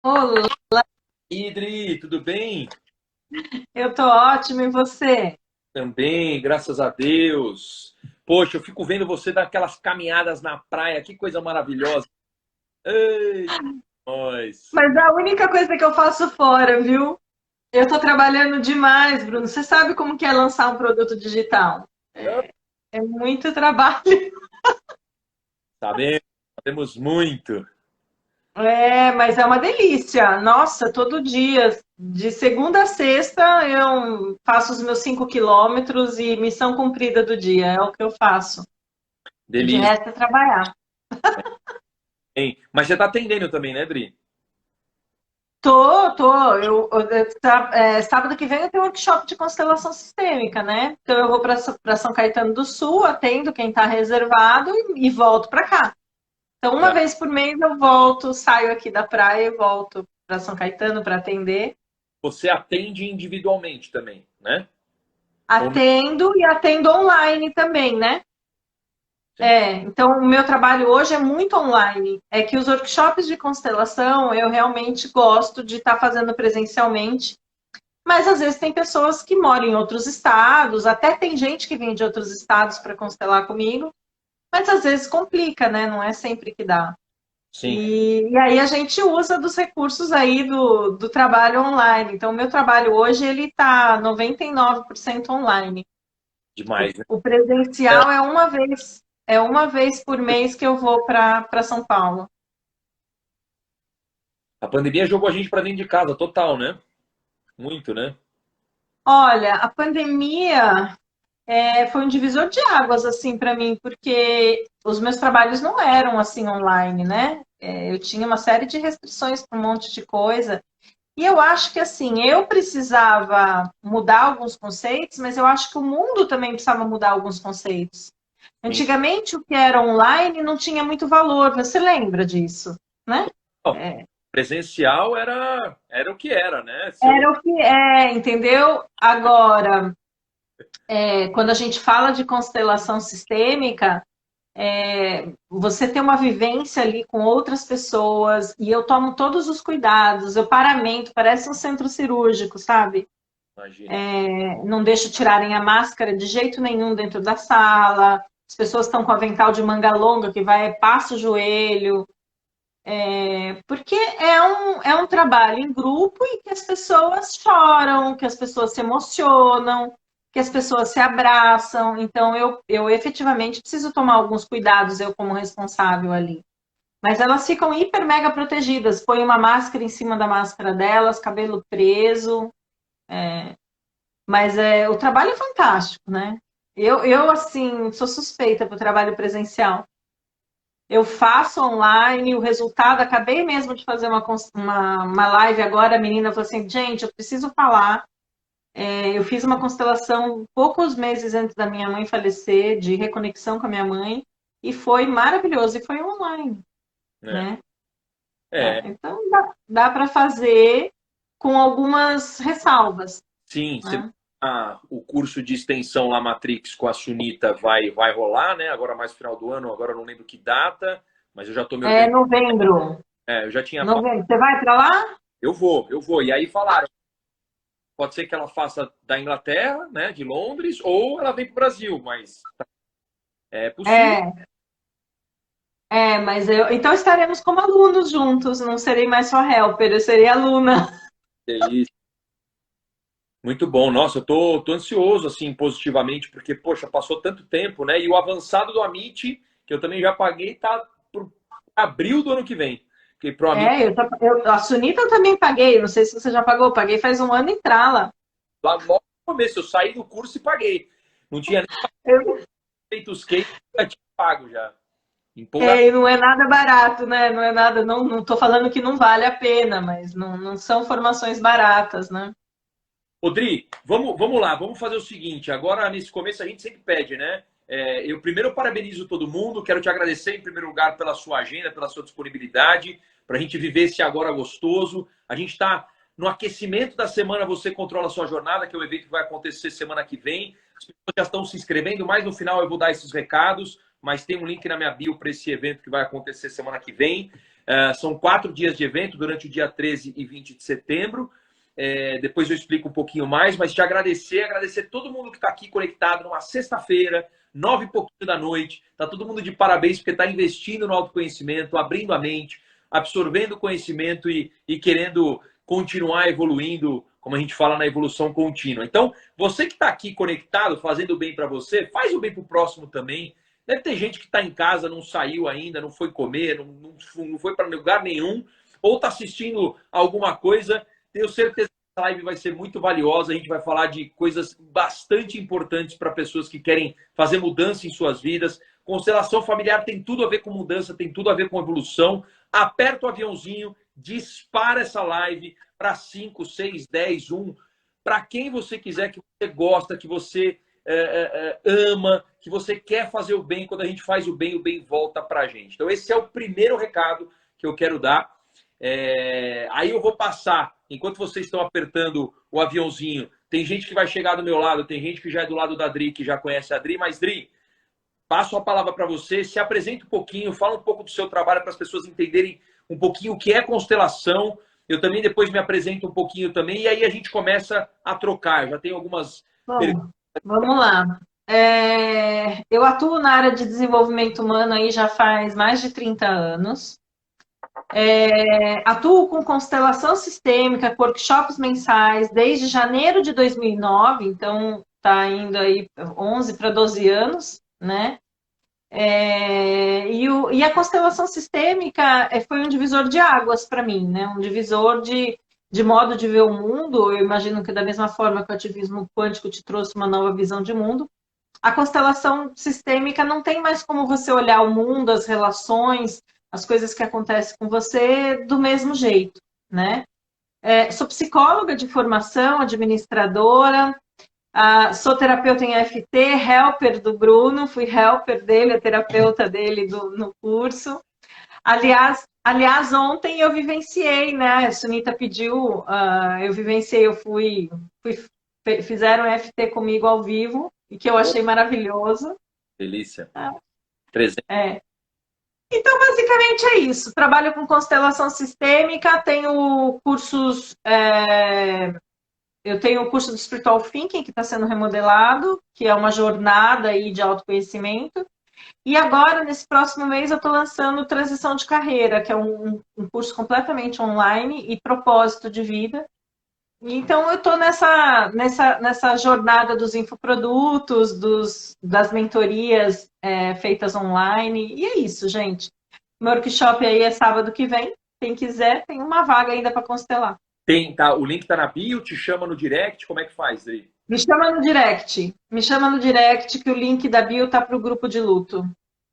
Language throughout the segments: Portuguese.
Olá, Idri, tudo bem? eu tô ótima e você? Também, graças a Deus. Poxa, eu fico vendo você dar aquelas caminhadas na praia, que coisa maravilhosa. Eita, nós. Mas a única coisa que eu faço fora, viu? Eu tô trabalhando demais, Bruno. Você sabe como que é lançar um produto digital? É muito trabalho. Sabemos, sabemos muito. É, mas é uma delícia. Nossa, todo dia, de segunda a sexta, eu faço os meus 5 km e missão cumprida do dia. É o que eu faço. De Delícia, resto é trabalhar. hein? Mas você está atendendo também, né, Idri? Tô. Sábado que vem eu tenho um workshop de constelação sistêmica, né? Então eu vou para São Caetano do Sul, atendo quem está reservado e volto para cá. Então, uma Ah, vez por mês eu volto, saio aqui da praia e volto para São Caetano para atender. você atende individualmente também, né? Ou não? Atendo e atendo online também, né? Sim. Então o meu trabalho hoje é muito online. É que os workshops de constelação eu realmente gosto de estar fazendo presencialmente. Mas às vezes tem pessoas que moram em outros estados, até tem gente que vem de outros estados para constelar comigo, mas às vezes complica, né? Não é sempre que dá. Sim, E aí a gente usa dos recursos aí do trabalho online. Então, o meu trabalho hoje ele está 99% online. demais, né? O presencial é uma vez por mês que eu vou para São Paulo. A pandemia jogou a gente para dentro de casa, total, né? Muito, né? Olha, a pandemia foi um divisor de águas assim para mim, porque os meus trabalhos não eram assim online, né? Eu tinha uma série de restrições para um monte de coisa. E eu acho que assim, eu precisava mudar alguns conceitos, mas eu acho que o mundo também precisava mudar alguns conceitos. Sim. Antigamente, o que era online não tinha muito valor, você lembra disso, né? Ó, presencial era o que era, né? Se eu Era o que entendeu? Agora, quando a gente fala de constelação sistêmica, você tem uma vivência ali com outras pessoas e eu tomo todos os cuidados, eu paramento, parece um centro cirúrgico, sabe? imagino. Não deixo tirarem a máscara de jeito nenhum dentro da sala, as pessoas estão com avental de manga longa que vai, passa o joelho, porque é um trabalho em grupo e que as pessoas choram, que as pessoas se emocionam, que as pessoas se abraçam. Então, eu efetivamente preciso tomar alguns cuidados, eu como responsável ali. Mas elas ficam hiper mega protegidas. Põe uma máscara em cima da máscara delas, cabelo preso. Mas o trabalho é fantástico, né? Eu assim, sou suspeita para o trabalho presencial. Eu faço online, o resultado, acabei mesmo de fazer uma live agora, a menina falou assim, gente, eu preciso falar. Eu fiz uma constelação poucos meses antes da minha mãe falecer, de reconexão com a minha mãe, e foi maravilhoso, e foi online, É, né? é, Então dá para fazer com algumas ressalvas, sim, né? o curso de extensão lá, Matrix, com a Sunita vai rolar, né? Agora mais final do ano, agora eu não lembro que data, mas eu já estou me É organizando. novembro. Eu já tinha falado, Novembro. Você vai para lá? eu vou. E aí falaram, pode ser que ela faça da Inglaterra, né, de Londres, ou ela vem para o Brasil, mas é possível. É, mas então estaremos como alunos juntos, não serei mais só helper, eu serei aluna. É isso. Muito bom. Nossa, eu tô ansioso, assim, positivamente, porque, poxa, passou tanto tempo, né? E o avançado do Amit, que eu também já paguei, tá por abril do ano que vem. Porque pro Amit, A Sunita eu também paguei, não sei se você já pagou, paguei faz um ano em Trala. lá logo no começo, eu saí do curso e paguei. Não tinha nem Eu, feito os cases, já tinha pago já. Empolgado. e não é nada barato, né? Não é nada, não estou falando que não vale a pena, mas não são formações baratas, né? Rodri, vamos lá, vamos fazer o seguinte. Agora, nesse começo, a gente sempre pede, né? Eu primeiro parabenizo todo mundo, quero te agradecer em primeiro lugar pela sua agenda, pela sua disponibilidade, para a gente viver esse agora gostoso. A gente está no aquecimento da semana Você Controla a Sua Jornada, que é o evento que vai acontecer semana que vem. As pessoas já estão se inscrevendo, mas no final eu vou dar esses recados, mas tem um link na minha bio para esse evento que vai acontecer semana que vem. São 4 dias de evento durante o dia 13 e 20 de setembro. Depois eu explico um pouquinho mais, mas te agradecer todo mundo que está aqui conectado numa sexta-feira, 9 e pouquinho da noite. Tá todo mundo de parabéns porque está investindo no autoconhecimento, abrindo a mente, absorvendo conhecimento e querendo continuar evoluindo, como a gente fala na evolução contínua. Então, você que está aqui conectado, fazendo bem para você, faz o bem para o próximo também. Deve ter gente que está em casa, não saiu ainda, não foi comer, não foi para lugar nenhum, ou está assistindo alguma coisa. Tenho certeza que essa live vai ser muito valiosa. A gente vai falar de coisas bastante importantes para pessoas que querem fazer mudança em suas vidas. Constelação familiar tem tudo a ver com mudança, tem tudo a ver com evolução. Aperta o aviãozinho, dispara essa live para 5, 6, 10, 1, para quem você quiser, que você gosta, que você ama, que você quer fazer o bem. Quando a gente faz o bem volta para a gente. Então esse é o primeiro recado que eu quero dar. Aí eu vou passar, enquanto vocês estão apertando o aviãozinho, tem gente que vai chegar do meu lado, tem gente que já é do lado da Dri, que já conhece a Dri, mas Dri, passo a palavra para você, se apresenta um pouquinho, fala um pouco do seu trabalho para as pessoas entenderem um pouquinho o que é constelação. Eu também depois me apresento um pouquinho também, e aí a gente começa a trocar. Já tem algumas perguntas. Vamos lá. Eu atuo na área de desenvolvimento humano aí já faz mais de 30 anos. Atuo com constelação sistêmica, workshops mensais, desde janeiro de 2009, então está indo aí 11 para 12 anos, né? E a constelação sistêmica foi um divisor de águas para mim, né? Um divisor de modo de ver o mundo. Eu imagino que da mesma forma que o ativismo quântico te trouxe uma nova visão de mundo, a constelação sistêmica não tem mais como você olhar o mundo, as relações, as coisas que acontecem com você do mesmo jeito, né? Sou psicóloga de formação, administradora, sou terapeuta em EFT, helper do Bruno, fui helper dele, a terapeuta dele no curso. Aliás, ontem eu vivenciei, né? A Sunita pediu, eu vivenciei, fizeram EFT comigo ao vivo, e que eu achei maravilhoso. Delícia. 300. Então, basicamente é isso. Trabalho com constelação sistêmica, tenho cursos... Eu tenho o curso do Spiritual Thinking, que está sendo remodelado, que é uma jornada aí de autoconhecimento. E agora, nesse próximo mês, eu estou lançando Transição de Carreira, que é um curso completamente online e propósito de vida. Então, eu estou nessa jornada dos infoprodutos, das mentorias feitas online. E é isso, gente. Meu workshop aí é sábado que vem. Quem quiser, tem uma vaga ainda para constelar. O link está na bio, te chama no direct, como é que faz, Dri? Me chama no direct, que o link da bio tá para o grupo de luto.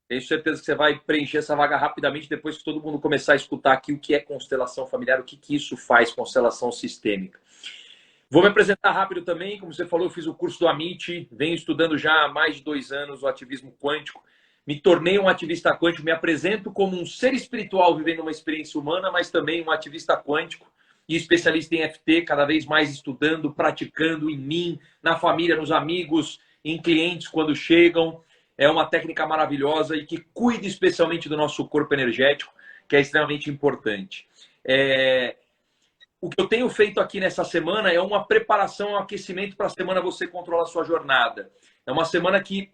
Tenho certeza que você vai preencher essa vaga rapidamente depois que todo mundo começar a escutar aqui o que é constelação familiar, o que isso faz, constelação sistêmica. Vou me apresentar rápido também. Como você falou, eu fiz o curso do Amit, venho estudando já há mais de 2 anos o ativismo quântico. Me tornei um ativista quântico, me apresento como um ser espiritual vivendo uma experiência humana, mas também um ativista quântico e especialista em EFT, cada vez mais estudando, praticando em mim, na família, nos amigos, em clientes quando chegam. É uma técnica maravilhosa e que cuida especialmente do nosso corpo energético, que é extremamente importante. O que eu tenho feito aqui nessa semana é uma preparação, um aquecimento para a semana Você Controla a Sua Jornada. É uma semana que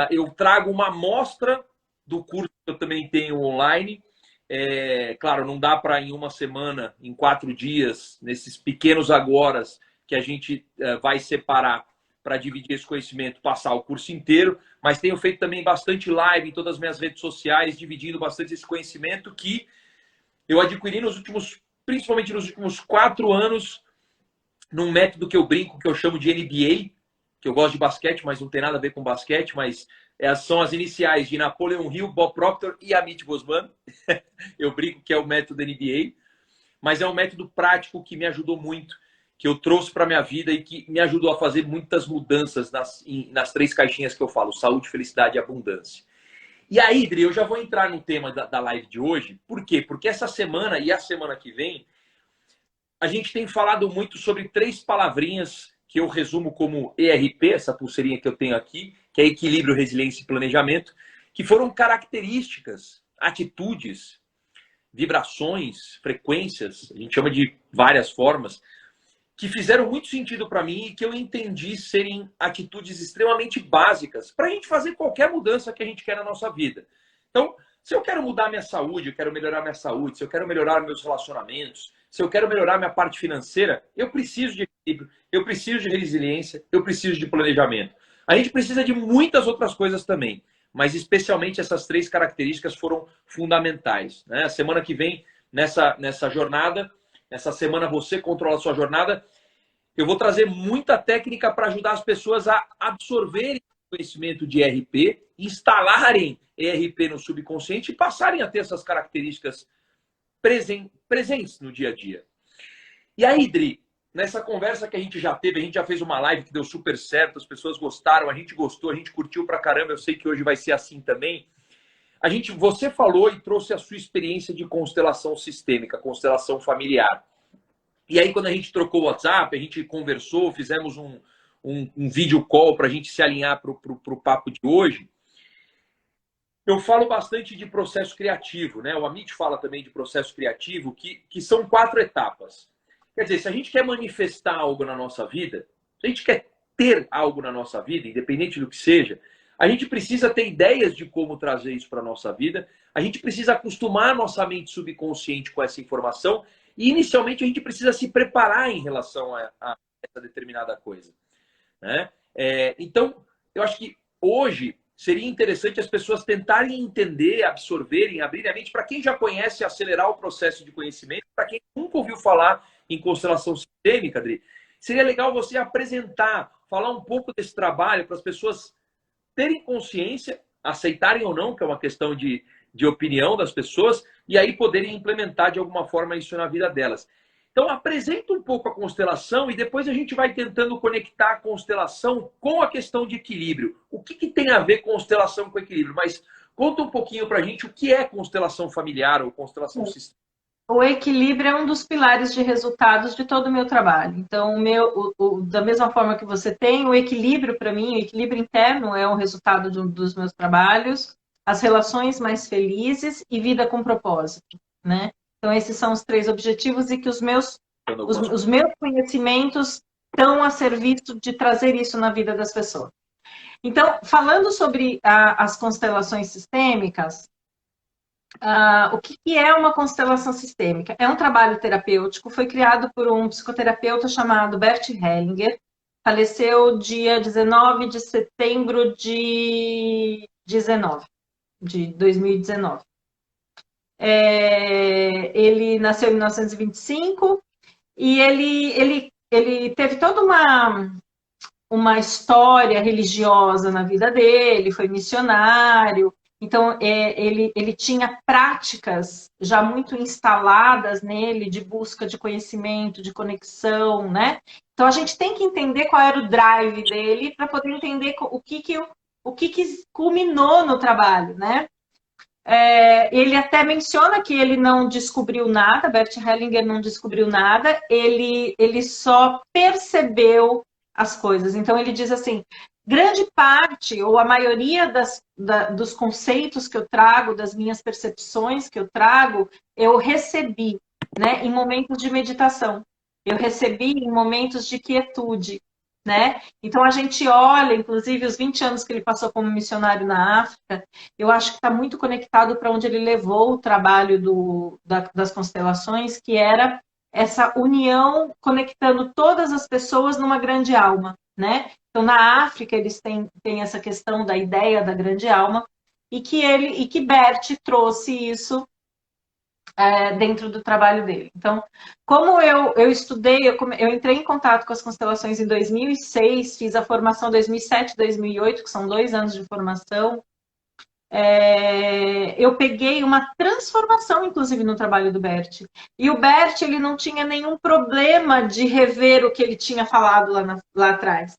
eu trago uma amostra do curso que eu também tenho online. Claro, não dá para em uma semana, em 4 dias, nesses pequenos agoras que a gente vai separar para dividir esse conhecimento, passar o curso inteiro, mas tenho feito também bastante live em todas as minhas redes sociais, dividindo bastante esse conhecimento que eu adquiri principalmente nos últimos 4 anos, num método que eu brinco, que eu chamo de NBA, que eu gosto de basquete, mas não tem nada a ver com basquete, mas são as iniciais de Napoleon Hill, Bob Proctor e Amit Bosman. Eu brinco que é o método NBA, mas é um método prático que me ajudou muito, que eu trouxe para a minha vida e que me ajudou a fazer muitas mudanças nas 3 caixinhas que eu falo: saúde, felicidade e abundância. E aí, Dri, eu já vou entrar no tema da live de hoje. Por quê? Porque essa semana e a semana que vem, a gente tem falado muito sobre 3 palavrinhas que eu resumo como ERP, essa pulseirinha que eu tenho aqui, que é equilíbrio, resiliência e planejamento, que foram características, atitudes vibrações, frequências, a gente chama de várias formas, que fizeram muito sentido para mim e que eu entendi serem atitudes extremamente básicas para a gente fazer qualquer mudança que a gente quer na nossa vida. Então, se eu quero mudar minha saúde, eu quero melhorar minha saúde, se eu quero melhorar meus relacionamentos, se eu quero melhorar minha parte financeira, eu preciso de equilíbrio, eu preciso de resiliência, eu preciso de planejamento. A gente precisa de muitas outras coisas também, mas especialmente essas 3 características foram fundamentais, né? A semana que vem, nessa jornada, essa semana você controla a sua jornada, eu vou trazer muita técnica para ajudar as pessoas a absorverem o conhecimento de ERP, instalarem ERP no subconsciente e passarem a ter essas características presentes no dia a dia. E aí, Dri, nessa conversa que a gente já teve, a gente já fez uma live que deu super certo, as pessoas gostaram, a gente gostou, a gente curtiu pra caramba, eu sei que hoje vai ser assim também. Você falou e trouxe a sua experiência de constelação sistêmica, constelação familiar. E aí, quando a gente trocou o WhatsApp, a gente conversou, fizemos um vídeo call para a gente se alinhar para o papo de hoje. Eu falo bastante de processo criativo, né? O Amit fala também de processo criativo, que são 4 etapas. Quer dizer, se a gente quer manifestar algo na nossa vida, se a gente quer ter algo na nossa vida, independente do que seja, a gente precisa ter ideias de como trazer isso para a nossa vida, a gente precisa acostumar a nossa mente subconsciente com essa informação e, inicialmente, a gente precisa se preparar em relação a essa determinada coisa, né? Então, eu acho que hoje seria interessante as pessoas tentarem entender, absorverem, abrirem a mente, para quem já conhece, acelerar o processo de conhecimento, para quem nunca ouviu falar em constelação sistêmica, Adri, seria legal você apresentar, falar um pouco desse trabalho para as pessoas terem consciência, aceitarem ou não, que é uma questão de opinião das pessoas, e aí poderem implementar de alguma forma isso na vida delas. Então, apresenta um pouco a constelação e depois a gente vai tentando conectar a constelação com a questão de equilíbrio. O que tem a ver constelação com equilíbrio? Mas conta um pouquinho para a gente o que é constelação familiar ou constelação sistêmica. O equilíbrio é um dos pilares de resultados de todo o meu trabalho. Então, da mesma forma que você tem, o equilíbrio para mim, o equilíbrio interno é o resultado dos meus trabalhos, as relações mais felizes e vida com propósito, né? Então, esses são os 3 objetivos e que os meus conhecimentos estão a serviço de trazer isso na vida das pessoas. Então, falando sobre as constelações sistêmicas, o que é uma constelação sistêmica? É um trabalho terapêutico, foi criado por um psicoterapeuta chamado Bert Hellinger, faleceu dia 19 de setembro de 2019. Ele nasceu em 1925 e ele teve toda uma história religiosa na vida dele, foi missionário. Então, ele tinha práticas já muito instaladas nele de busca de conhecimento, de conexão, né? Então, a gente tem que entender qual era o drive dele para poder entender o que culminou no trabalho, né? Ele até menciona que ele não descobriu nada, Bert Hellinger não descobriu nada, ele só percebeu as coisas. Então, ele diz assim, grande parte, ou a maioria dos conceitos que eu trago, das minhas percepções que eu trago, eu recebi, né, em momentos de meditação. Eu recebi em momentos de quietude, né? Então, a gente olha, inclusive, os 20 anos que ele passou como missionário na África, eu acho que está muito conectado para onde ele levou o trabalho das constelações, que era essa união conectando todas as pessoas numa grande alma, né? Então, na África, eles têm essa questão da ideia da grande alma e que Bert trouxe isso dentro do trabalho dele. Então, como eu estudei, eu entrei em contato com as constelações em 2006, fiz a formação 2007, 2008, que são 2 anos de formação. Eu peguei uma transformação, inclusive, no trabalho do Bert. E o Bert, ele não tinha nenhum problema de rever o que ele tinha falado lá atrás.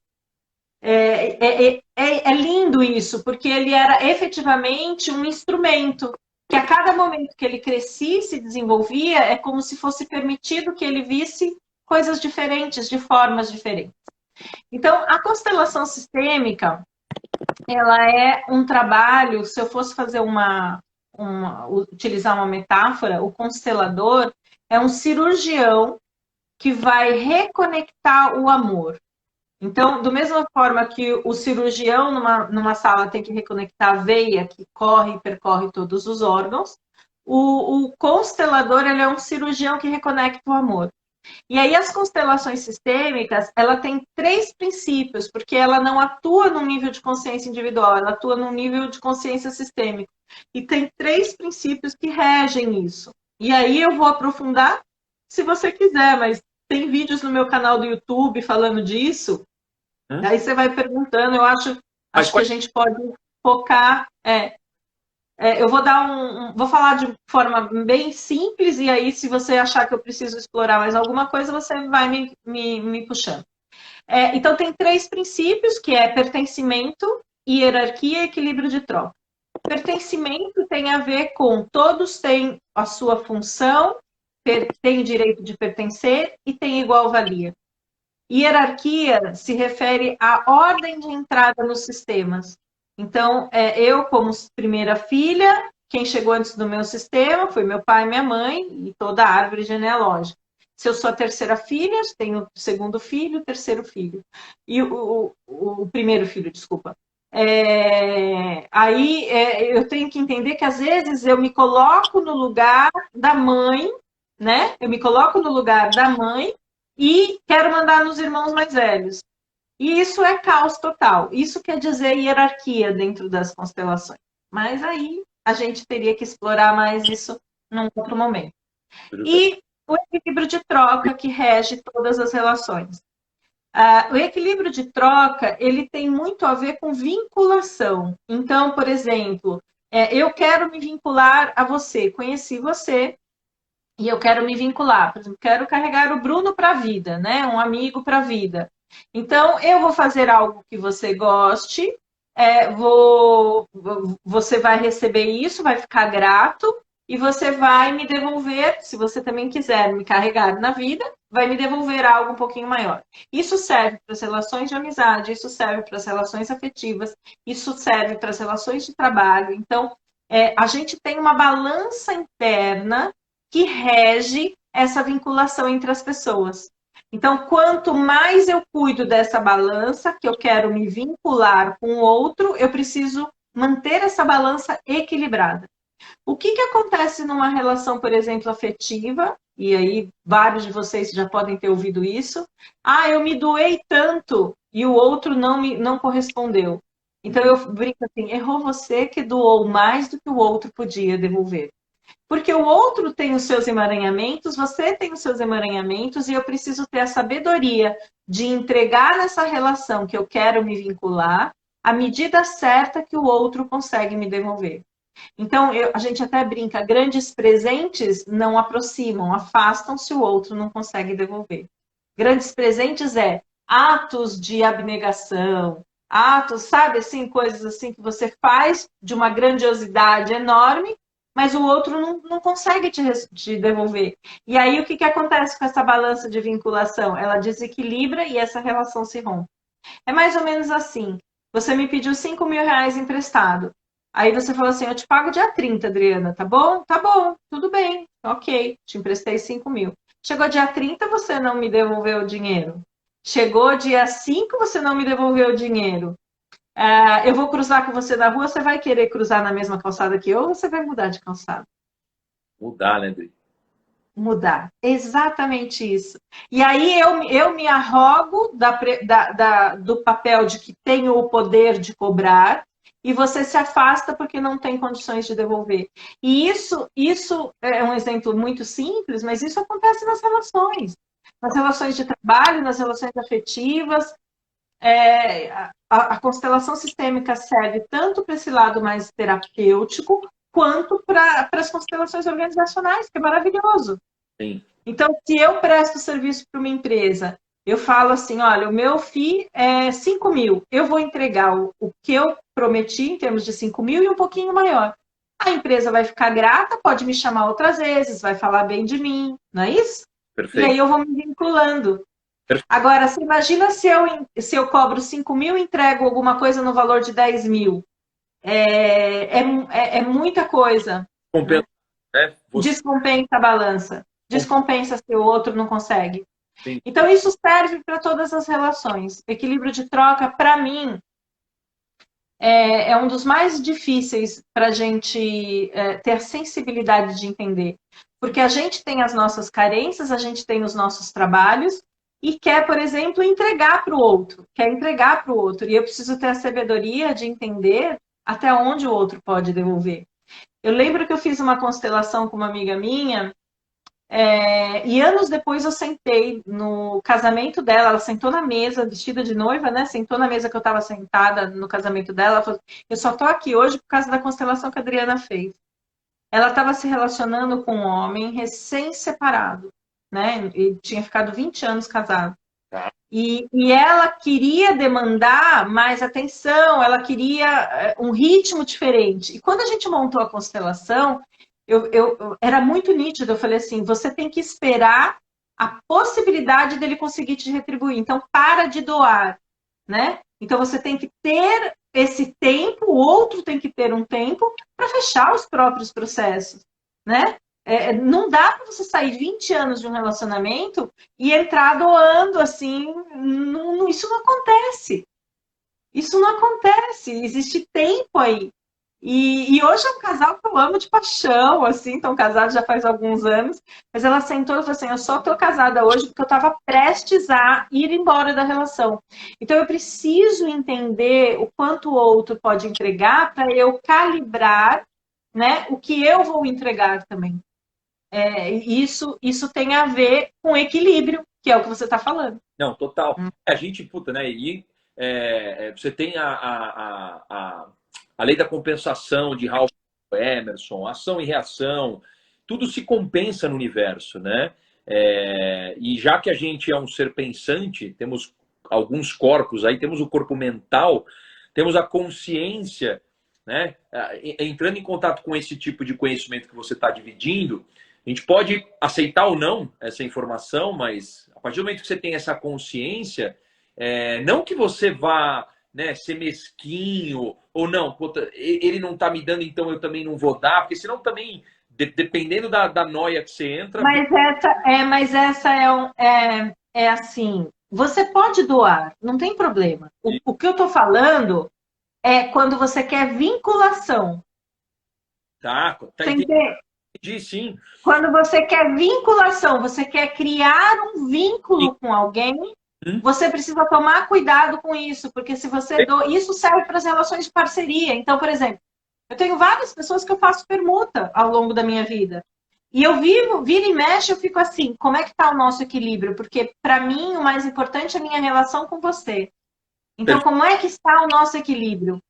É lindo isso, porque ele era efetivamente um instrumento que a cada momento que ele crescia e se desenvolvia, é como se fosse permitido que ele visse coisas diferentes, de formas diferentes. Então, a constelação sistêmica, ela é um trabalho, se eu fosse fazer uma utilizar uma metáfora, o constelador é um cirurgião que vai reconectar o amor. Então, da mesma forma que o cirurgião numa sala tem que reconectar a veia que corre e percorre todos os órgãos, o constelador ele é um cirurgião que reconecta o amor. E aí as constelações sistêmicas, ela tem 3 princípios, porque ela não atua no nível de consciência individual, ela atua no nível de consciência sistêmica. E tem 3 princípios que regem isso. E aí eu vou aprofundar se você quiser, mas tem vídeos no meu canal do YouTube falando disso. Aí você vai perguntando, eu acho que a gente pode focar. Eu vou dar vou falar de forma bem simples, e aí, se você achar que eu preciso explorar mais alguma coisa, você vai me puxando. Então, tem 3 princípios, que é pertencimento, hierarquia e equilíbrio de troca. Pertencimento tem a ver com todos têm a sua função, têm o direito de pertencer e têm igual valia. Hierarquia se refere à ordem de entrada nos sistemas. Então, eu, como primeira filha, quem chegou antes do meu sistema foi meu pai e minha mãe e toda a árvore genealógica. Se eu sou a terceira filha, tenho o segundo filho, o terceiro filho. E o primeiro filho, desculpa. Aí eu tenho que entender que, às vezes, eu me coloco no lugar da mãe, né? Eu me coloco no lugar da mãe e quero mandar nos irmãos mais velhos. E isso é caos total. Isso quer dizer hierarquia dentro das constelações. Mas aí a gente teria que explorar mais isso num outro momento. E o equilíbrio de troca que rege todas as relações. O equilíbrio de troca, ele tem muito a ver com vinculação. Então, por exemplo, eu quero me vincular a você, conheci você, e eu quero me vincular. Por exemplo, quero carregar o Bruno para a vida, né? Um amigo para a vida. Então, eu vou fazer algo que você goste, você vai receber isso, vai ficar grato, e você vai me devolver, se você também quiser me carregar na vida, vai me devolver algo um pouquinho maior. Isso serve para as relações de amizade, isso serve para as relações afetivas, isso serve para as relações de trabalho. Então, a gente tem uma balança interna que rege essa vinculação entre as pessoas. Então, quanto mais eu cuido dessa balança, que eu quero me vincular com o outro, eu preciso manter essa balança equilibrada. O que acontece numa relação, por exemplo, afetiva? E aí, vários de vocês já podem ter ouvido isso. Eu me doei tanto e o outro não correspondeu. Então, eu brinco assim, errou você que doou mais do que o outro podia devolver. Porque o outro tem os seus emaranhamentos, você tem os seus emaranhamentos, e eu preciso ter a sabedoria de entregar nessa relação que eu quero me vincular a medida certa que o outro consegue me devolver. Então, a gente até brinca, grandes presentes não aproximam, afastam se o outro não consegue devolver. Grandes presentes atos de abnegação, atos, sabe, assim, coisas assim que você faz de uma grandiosidade enorme, mas o outro não consegue te devolver. E aí, o que acontece com essa balança de vinculação? Ela desequilibra e essa relação se rompe. É mais ou menos assim. Você me pediu 5 mil reais emprestado. Aí você falou assim, eu te pago dia 30, Adriana, tá bom? Tá bom, tudo bem, ok, te emprestei 5 mil. Chegou dia 30, você não me devolveu o dinheiro. Chegou dia 5, você não me devolveu o dinheiro. Eu vou cruzar com você na rua, você vai querer cruzar na mesma calçada que eu, ou você vai mudar de calçada? Mudar, né, Adri? Mudar, exatamente isso. E aí eu me arrogo do papel de que tenho o poder de cobrar, e você se afasta porque não tem condições de devolver. E isso é um exemplo muito simples, mas isso acontece nas relações de trabalho, nas relações afetivas. A constelação sistêmica serve tanto para esse lado mais terapêutico, quanto para as constelações organizacionais, que é maravilhoso. Sim. Então, se eu presto serviço para uma empresa, eu falo assim, olha, o meu FII é 5 mil, eu vou entregar o que eu prometi em termos de 5 mil e um pouquinho maior. A empresa vai ficar grata, pode me chamar outras vezes, vai falar bem de mim, não é isso? Perfeito. E aí eu vou me vinculando. Perfeito. Agora, você imagina se eu cobro 5 mil e entrego alguma coisa no valor de 10 mil. É muita coisa, né? Compensa, né? Você Descompensa a balança. Descompensa se o outro não consegue. tem. Então, isso serve para todas as relações. Equilíbrio de troca, para mim, é um dos mais difíceis para a gente ter a sensibilidade de entender. Porque a gente tem as nossas carências, a gente tem os nossos trabalhos e quer, por exemplo, entregar para o outro. Quer entregar para o outro. E eu preciso ter a sabedoria de entender até onde o outro pode devolver. Eu lembro que eu fiz uma constelação com uma amiga minha e anos depois eu sentei no casamento dela, ela sentou na mesa, vestida de noiva, né? Sentou na mesa que eu estava sentada no casamento dela, ela falou, eu só tô aqui hoje por causa da constelação que a Adriana fez. Ela estava se relacionando com um homem recém-separado, né? E tinha ficado 20 anos casado. Tá. E ela queria demandar mais atenção, ela queria um ritmo diferente. E quando a gente montou a constelação, era muito nítido. Eu falei assim: você tem que esperar a possibilidade dele conseguir te retribuir. Então, para de doar, né? Então, você tem que ter esse tempo, o outro tem que ter um tempo para fechar os próprios processos, né? Não dá para você sair 20 anos de um relacionamento e entrar doando assim. Isso não acontece. Isso não acontece. Existe tempo aí. E hoje é um casal que eu amo de paixão, assim, estão casados já faz alguns anos, mas ela sentou e falou assim, eu só estou casada hoje porque eu estava prestes a ir embora da relação. Então eu preciso entender o quanto o outro pode entregar para eu calibrar, né, o que eu vou entregar também. Isso tem a ver com equilíbrio, que é o que você está falando. Não, total. A gente, puta, né? E você tem a lei da compensação de Ralph Emerson, ação e reação, tudo se compensa no universo, né? E já que a gente é um ser pensante, temos alguns corpos aí, temos o corpo mental, temos a consciência, né? Entrando em contato com esse tipo de conhecimento que você está dividindo, a gente pode aceitar ou não essa informação, mas a partir do momento que você tem essa consciência, não que você vá, né, ser mesquinho, ou não, puta, ele não está me dando, então eu também não vou dar, porque senão também, dependendo da noia que você entra... Mas essa é assim, você pode doar, não tem problema. O que eu estou falando é quando você quer vinculação. Tá Você entende? entendi, sim. Quando você quer vinculação, você quer criar um vínculo com alguém, você precisa tomar cuidado com isso, porque se você isso serve para as relações de parceria. Então, por exemplo, eu tenho várias pessoas que eu faço permuta ao longo da minha vida. E eu vira e mexe, eu fico assim, como é que está o nosso equilíbrio? Porque, para mim, o mais importante é a minha relação com você. Então, como é que está o nosso equilíbrio?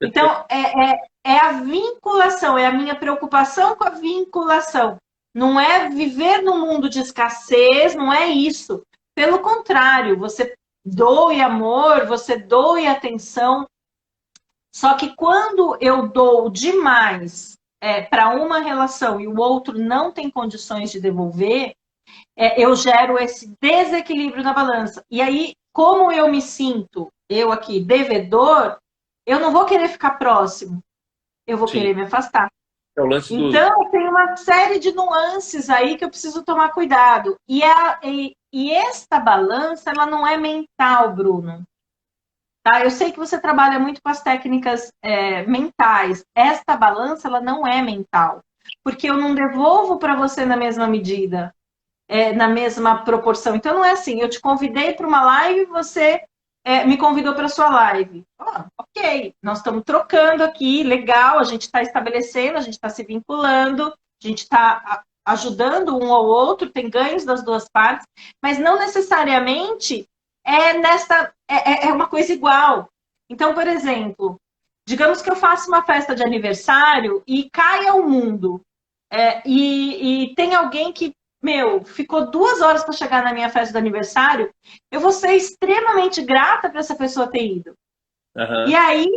Então, é a vinculação, é a minha preocupação com a vinculação. Não é viver num mundo de escassez, não é isso. Pelo contrário, você doe amor, você doe atenção. Só que quando eu dou demais para uma relação e o outro não tem condições de devolver, eu gero esse desequilíbrio na balança. E aí, como eu me sinto, eu aqui, devedor, eu não vou querer ficar próximo, eu vou querer me afastar. É o lance Então, tem uma série de nuances aí que eu preciso tomar cuidado. E esta balança, ela não é mental, Bruno. Tá? Eu sei que você trabalha muito com as técnicas mentais. Esta balança, ela não é mental. Porque eu não devolvo para você na mesma medida, na mesma proporção. Então, não é assim, eu te convidei para uma live e você me convidou para sua live. Ok, nós estamos trocando aqui, legal, a gente está estabelecendo, a gente está se vinculando, a gente está ajudando um ao outro, tem ganhos das duas partes, mas não necessariamente é uma coisa igual. Então, por exemplo, digamos que eu faça uma festa de aniversário e caia o mundo, e tem alguém que ficou 2 horas para chegar na minha festa de aniversário, eu vou ser extremamente grata para essa pessoa ter ido. Uhum. E aí,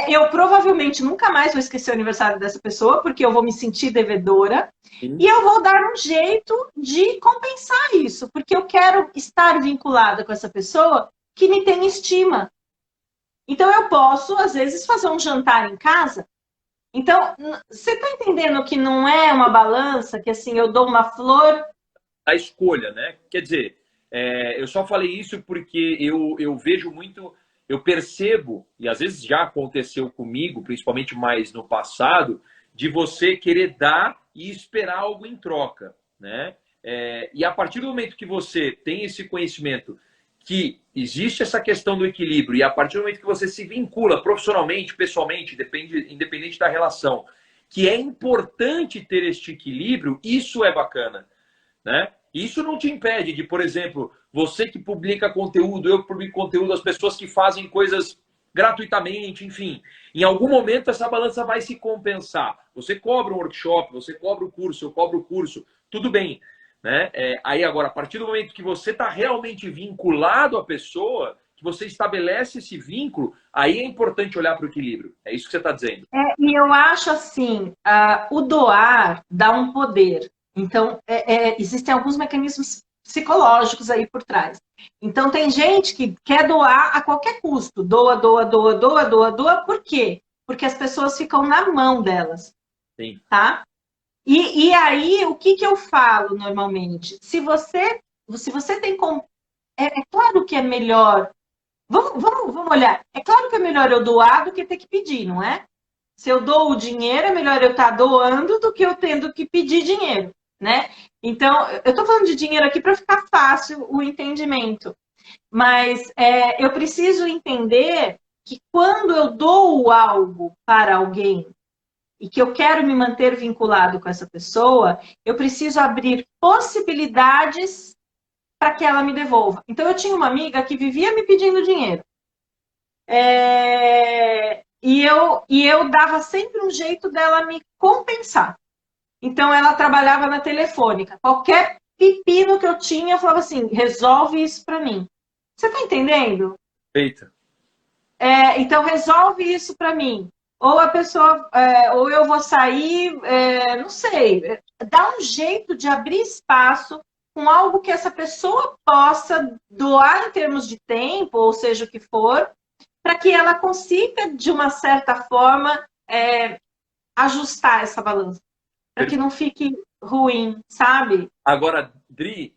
eu provavelmente nunca mais vou esquecer o aniversário dessa pessoa, porque eu vou me sentir devedora, e eu vou dar um jeito de compensar isso, porque eu quero estar vinculada com essa pessoa que me tem estima. Então, eu posso, às vezes, fazer um jantar em casa. Então, você está entendendo que não é uma balança, que assim, eu dou uma flor. A escolha, né? Quer dizer, eu só falei isso porque eu vejo muito, eu percebo, e às vezes já aconteceu comigo, principalmente mais no passado, de você querer dar e esperar algo em troca, né? E a partir do momento que você tem esse conhecimento que existe essa questão do equilíbrio, e a partir do momento que você se vincula profissionalmente, pessoalmente, independente da relação, que é importante ter este equilíbrio, isso é bacana, né? Isso não te impede de, por exemplo, você que publica conteúdo, eu que publico conteúdo, as pessoas que fazem coisas gratuitamente, enfim. Em algum momento essa balança vai se compensar. Você cobra um workshop, você cobra o curso, eu cobro o curso, tudo bem, né? Aí agora, a partir do momento que você está realmente vinculado à pessoa, que você estabelece esse vínculo, aí é importante olhar para o equilíbrio. É isso que você está dizendo. E eu acho assim, o doar dá um poder. Então, existem alguns mecanismos psicológicos aí por trás. Então, tem gente que quer doar a qualquer custo. Doa, doa, doa, doa, doa, doa. Por quê? Porque as pessoas ficam na mão delas. Sim. Tá? E aí, o que eu falo normalmente? Se você tem como... É claro que é melhor... Vamos olhar. É claro que é melhor eu doar do que ter que pedir, não é? Se eu dou o dinheiro, é melhor eu estar doando do que eu tendo que pedir dinheiro, né? Então, eu estou falando de dinheiro aqui para ficar fácil o entendimento. Mas eu preciso entender que quando eu dou algo para alguém e que eu quero me manter vinculado com essa pessoa, eu preciso abrir possibilidades para que ela me devolva. Então, eu tinha uma amiga que vivia me pedindo dinheiro. E eu dava sempre um jeito dela me compensar. Então, ela trabalhava na telefônica. Qualquer pepino que eu tinha, eu falava assim, resolve isso para mim. Você está entendendo? Eita. Então, resolve isso para mim. Ou a pessoa, ou eu vou sair, não sei. Dá um jeito de abrir espaço com algo que essa pessoa possa doar em termos de tempo, ou seja o que for, para que ela consiga, de uma certa forma, ajustar essa balança. Para que não fique ruim, sabe? Agora, Dri,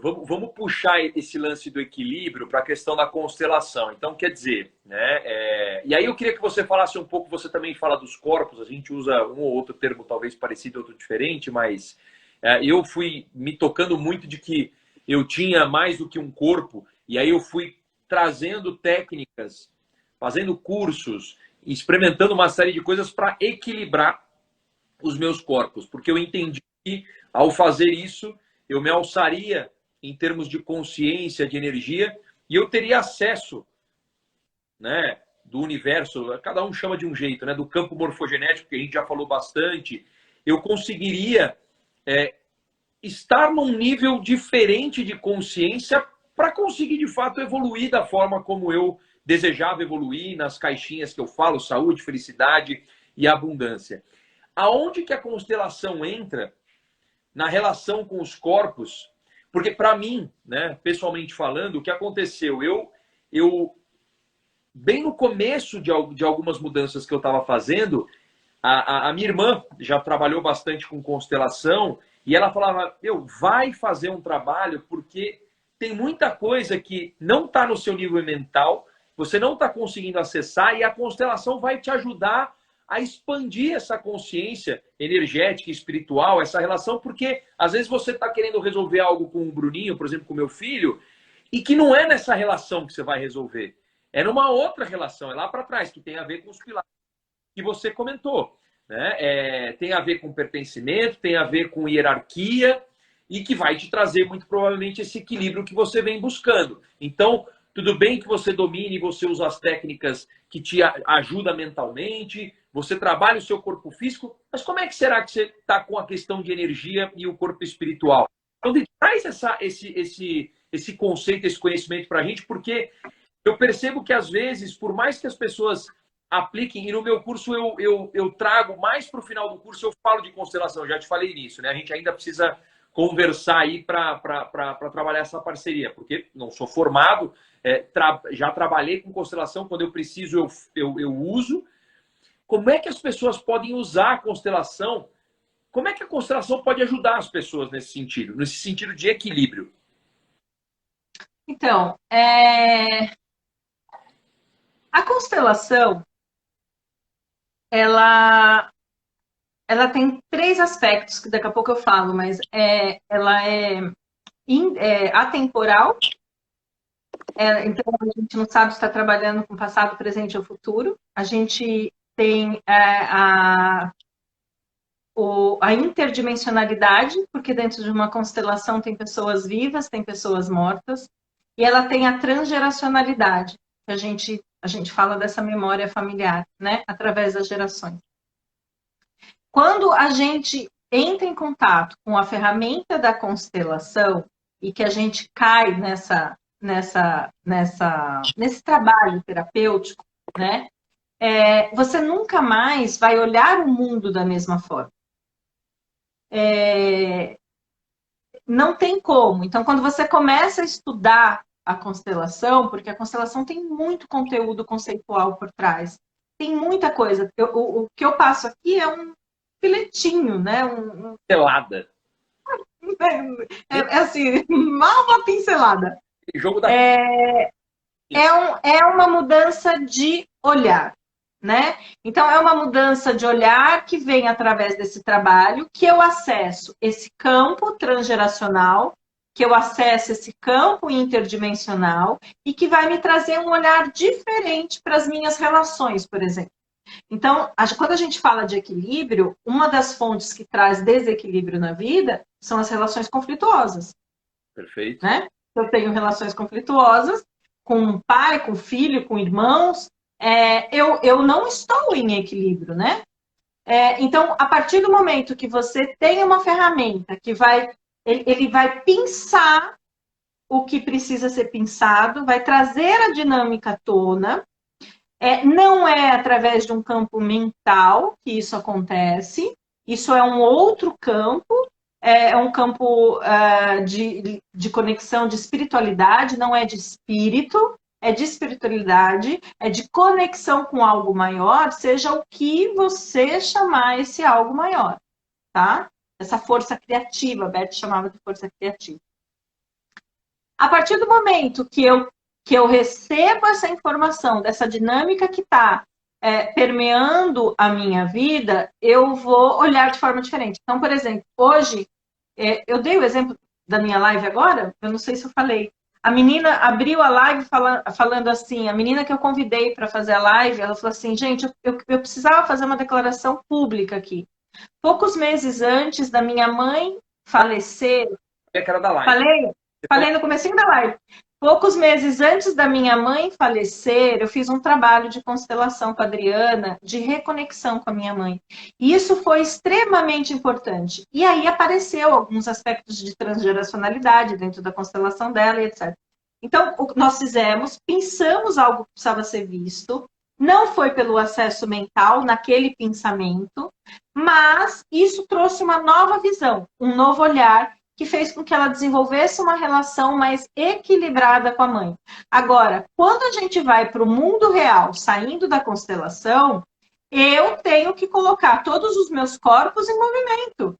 vamos puxar esse lance do equilíbrio para a questão da constelação. Então, quer dizer, né? E aí eu queria que você falasse um pouco, você também fala dos corpos, a gente usa um ou outro termo talvez parecido, outro diferente, mas eu fui me tocando muito de que eu tinha mais do que um corpo, e aí eu fui trazendo técnicas, fazendo cursos, experimentando uma série de coisas para equilibrar os meus corpos, porque eu entendi que ao fazer isso, eu me alçaria em termos de consciência, de energia, e eu teria acesso, né, do universo, cada um chama de um jeito, né, do campo morfogenético, que a gente já falou bastante, eu conseguiria estar num nível diferente de consciência para conseguir, de fato, evoluir da forma como eu desejava evoluir, nas caixinhas que eu falo, saúde, felicidade e abundância. Aonde que a constelação entra na relação com os corpos? Porque para mim, né, pessoalmente falando, o que aconteceu? Eu bem no começo de algumas mudanças que eu estava fazendo, a minha irmã já trabalhou bastante com constelação e ela falava, vai fazer um trabalho porque tem muita coisa que não está no seu nível mental, você não está conseguindo acessar e a constelação vai te ajudar a expandir essa consciência energética, espiritual, essa relação, porque às vezes você está querendo resolver algo com o Bruninho, por exemplo, com o meu filho, e que não é nessa relação que você vai resolver. É numa outra relação, é lá para trás, que tem a ver com os pilares que você comentou. Né? Tem a ver com pertencimento, tem a ver com hierarquia, e que vai te trazer, muito provavelmente, esse equilíbrio que você vem buscando. Então, tudo bem que você domine, você usa as técnicas que te ajudam mentalmente, você trabalha o seu corpo físico, mas como é que será que você está com a questão de energia e o corpo espiritual? Então, traz esse conceito, esse conhecimento para a gente, porque eu percebo que, às vezes, por mais que as pessoas apliquem, e no meu curso eu trago mais para o final do curso, eu falo de constelação, já te falei nisso, né? A gente ainda precisa conversar aí para trabalhar essa parceria, porque não sou formado, já trabalhei com constelação, quando eu preciso eu uso. Como é que as pessoas podem usar a constelação? Como é que a constelação pode ajudar as pessoas nesse sentido de equilíbrio? Então, a constelação, ela tem três aspectos, que daqui a pouco eu falo, mas ela é atemporal, então a gente não sabe se está trabalhando com passado, presente ou futuro. A gente tem a interdimensionalidade, porque dentro de uma constelação tem pessoas vivas, tem pessoas mortas, e ela tem a transgeracionalidade, que a gente fala dessa memória familiar, né, através das gerações. Quando a gente entra em contato com a ferramenta da constelação e que a gente cai nesse trabalho terapêutico, né, você nunca mais vai olhar o mundo da mesma forma. Não tem como. Então, quando você começa a estudar a constelação, porque a constelação tem muito conteúdo conceitual por trás, tem muita coisa. O que eu passo aqui é um filetinho, né? Pelada. Assim, mal uma pincelada. Jogo da... É uma mudança de olhar, né? Então, é uma mudança de olhar que vem através desse trabalho, que eu acesso esse campo transgeracional, que eu acesso esse campo interdimensional e que vai me trazer um olhar diferente para as minhas relações, por exemplo. Então, quando a gente fala de equilíbrio, uma das fontes que traz desequilíbrio na vida são as relações conflituosas. Perfeito. Né? Eu tenho relações conflituosas com o pai, com o filho, com irmãos, eu não estou em equilíbrio, né? Então, a partir do momento que você tem uma ferramenta que ele vai pensar o que precisa ser pensado, vai trazer a dinâmica à tona, não é através de um campo mental que isso acontece, isso é um outro campo, é um campo de conexão, de espiritualidade, não é de espírito, é de espiritualidade, é de conexão com algo maior, seja o que você chamar esse algo maior, tá? Essa força criativa, a Beth chamava de força criativa. A partir do momento que eu recebo essa informação, dessa dinâmica que está permeando a minha vida, eu vou olhar de forma diferente. Então, por exemplo, hoje, eu dei o exemplo da minha live agora, eu não sei se eu falei. A menina abriu a live falando assim, a menina que eu convidei para fazer a live, ela falou assim, gente, eu precisava fazer uma declaração pública aqui. Poucos meses antes da minha mãe falecer, falei no comecinho da live, poucos meses antes da minha mãe falecer, eu fiz um trabalho de constelação com a Adriana, de reconexão com a minha mãe. E isso foi extremamente importante. E aí apareceu alguns aspectos de transgeracionalidade dentro da constelação dela e etc. Então, o que nós fizemos, pensamos algo que precisava ser visto, não foi pelo acesso mental, naquele pensamento, mas isso trouxe uma nova visão, um novo olhar, que fez com que ela desenvolvesse uma relação mais equilibrada com a mãe. Agora, quando a gente vai para o mundo real, saindo da constelação, eu tenho que colocar todos os meus corpos em movimento.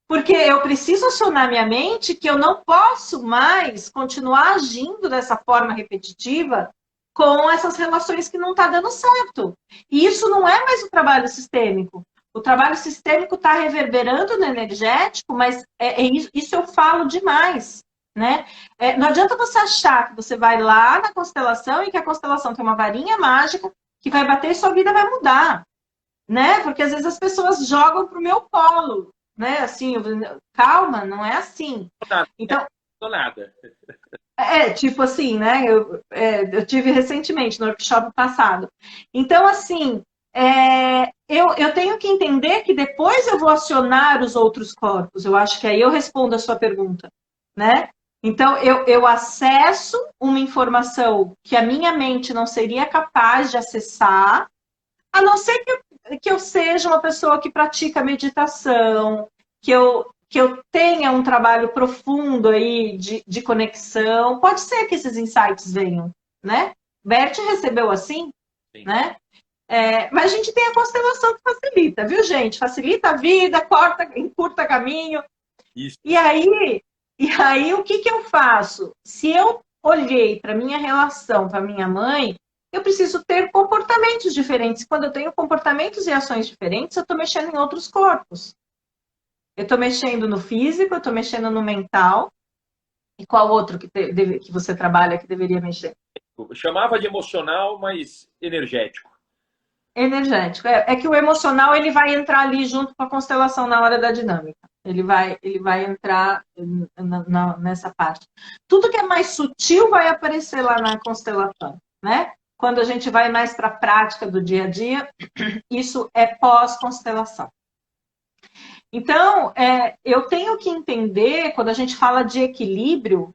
Porque eu preciso acionar minha mente que eu não posso mais continuar agindo dessa forma repetitiva com essas relações que não está dando certo. E isso não é mais o trabalho sistêmico. O trabalho sistêmico está reverberando no energético, mas isso eu falo demais, né? Não adianta você achar que você vai lá na constelação e que a constelação tem uma varinha mágica que vai bater e sua vida vai mudar, né? Porque às vezes as pessoas jogam para o meu colo, né? Assim, calma, não é assim. Então, nada. Tipo assim, né? Eu tive recentemente no workshop passado. Então, assim, eu tenho que entender que depois eu vou acionar os outros corpos. Eu acho que aí eu respondo a sua pergunta, né? Então, eu acesso uma informação que a minha mente não seria capaz de acessar, a não ser que eu seja uma pessoa que pratica meditação, que que eu tenha um trabalho profundo aí de conexão. Pode ser que esses insights venham, né? Bert recebeu assim, Sim. né? Mas a gente tem a constelação que facilita, viu, gente? Facilita a vida, encurta caminho. Isso. E aí o que eu faço? Se eu olhei para minha relação com a minha mãe, eu preciso ter comportamentos diferentes. Quando eu tenho comportamentos e ações diferentes, eu estou mexendo em outros corpos. Eu estou mexendo no físico, eu estou mexendo no mental. E qual outro que você trabalha que deveria mexer? Eu chamava de emocional, mas energético. Energético. É que o emocional ele vai entrar ali junto com a constelação na hora da dinâmica. Ele vai entrar nessa parte. Tudo que é mais sutil vai aparecer lá na constelação, né? Quando a gente vai mais para a prática do dia a dia, isso é pós-constelação. Então, eu tenho que entender, quando a gente fala de equilíbrio,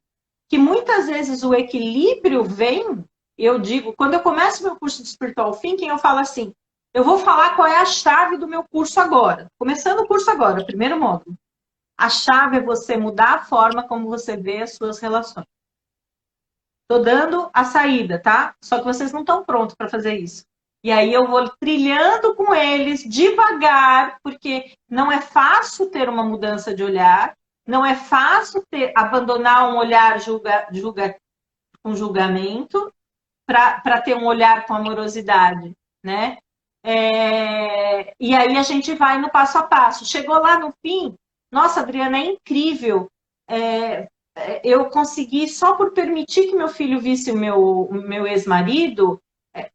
que muitas vezes o equilíbrio vem, eu digo, quando eu começo meu curso de Spiritual Thinking, eu falo assim, eu vou falar qual é a chave do meu curso agora. Começando o curso agora, primeiro módulo. A chave é você mudar a forma como você vê as suas relações. Estou dando a saída, tá? Só que vocês não estão prontos para fazer isso. E aí eu vou trilhando com eles devagar, porque não é fácil ter uma mudança de olhar, não é fácil abandonar um olhar com julgamento para ter um olhar com amorosidade, né? E aí a gente vai no passo a passo. Chegou lá no fim, nossa, Adriana, é incrível. Eu consegui, só por permitir que meu filho visse o meu ex-marido,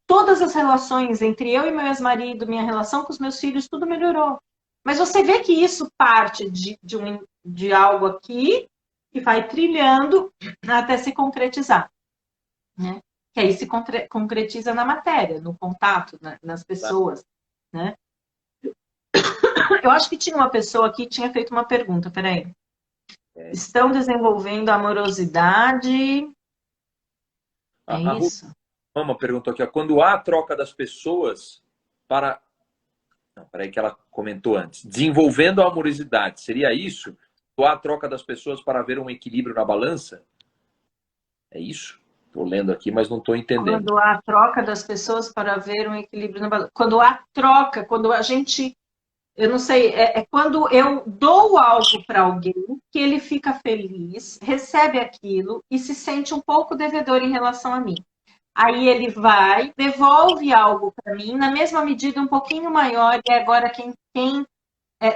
todas as relações entre eu e meu ex-marido, minha relação com os meus filhos, tudo melhorou. Mas você vê que isso parte de algo aqui que vai trilhando até se concretizar, né? Que aí se concretiza na matéria, no contato, nas pessoas, né? Eu acho que tinha uma pessoa aqui que tinha feito uma pergunta, peraí. Estão desenvolvendo amorosidade. É isso? Uma pergunta aqui, ó. Quando há a troca das pessoas para... Não, peraí que ela comentou antes. Desenvolvendo a amorosidade, seria isso? Quando há a troca das pessoas para haver um equilíbrio na balança? É isso? Estou lendo aqui, mas não estou entendendo. Quando há a troca das pessoas para haver um equilíbrio na balança. Quando há troca, quando a gente... Eu não sei, quando eu dou algo para alguém que ele fica feliz, recebe aquilo e se sente um pouco devedor em relação a mim. Aí ele vai, devolve algo para mim, na mesma medida um pouquinho maior, e agora quem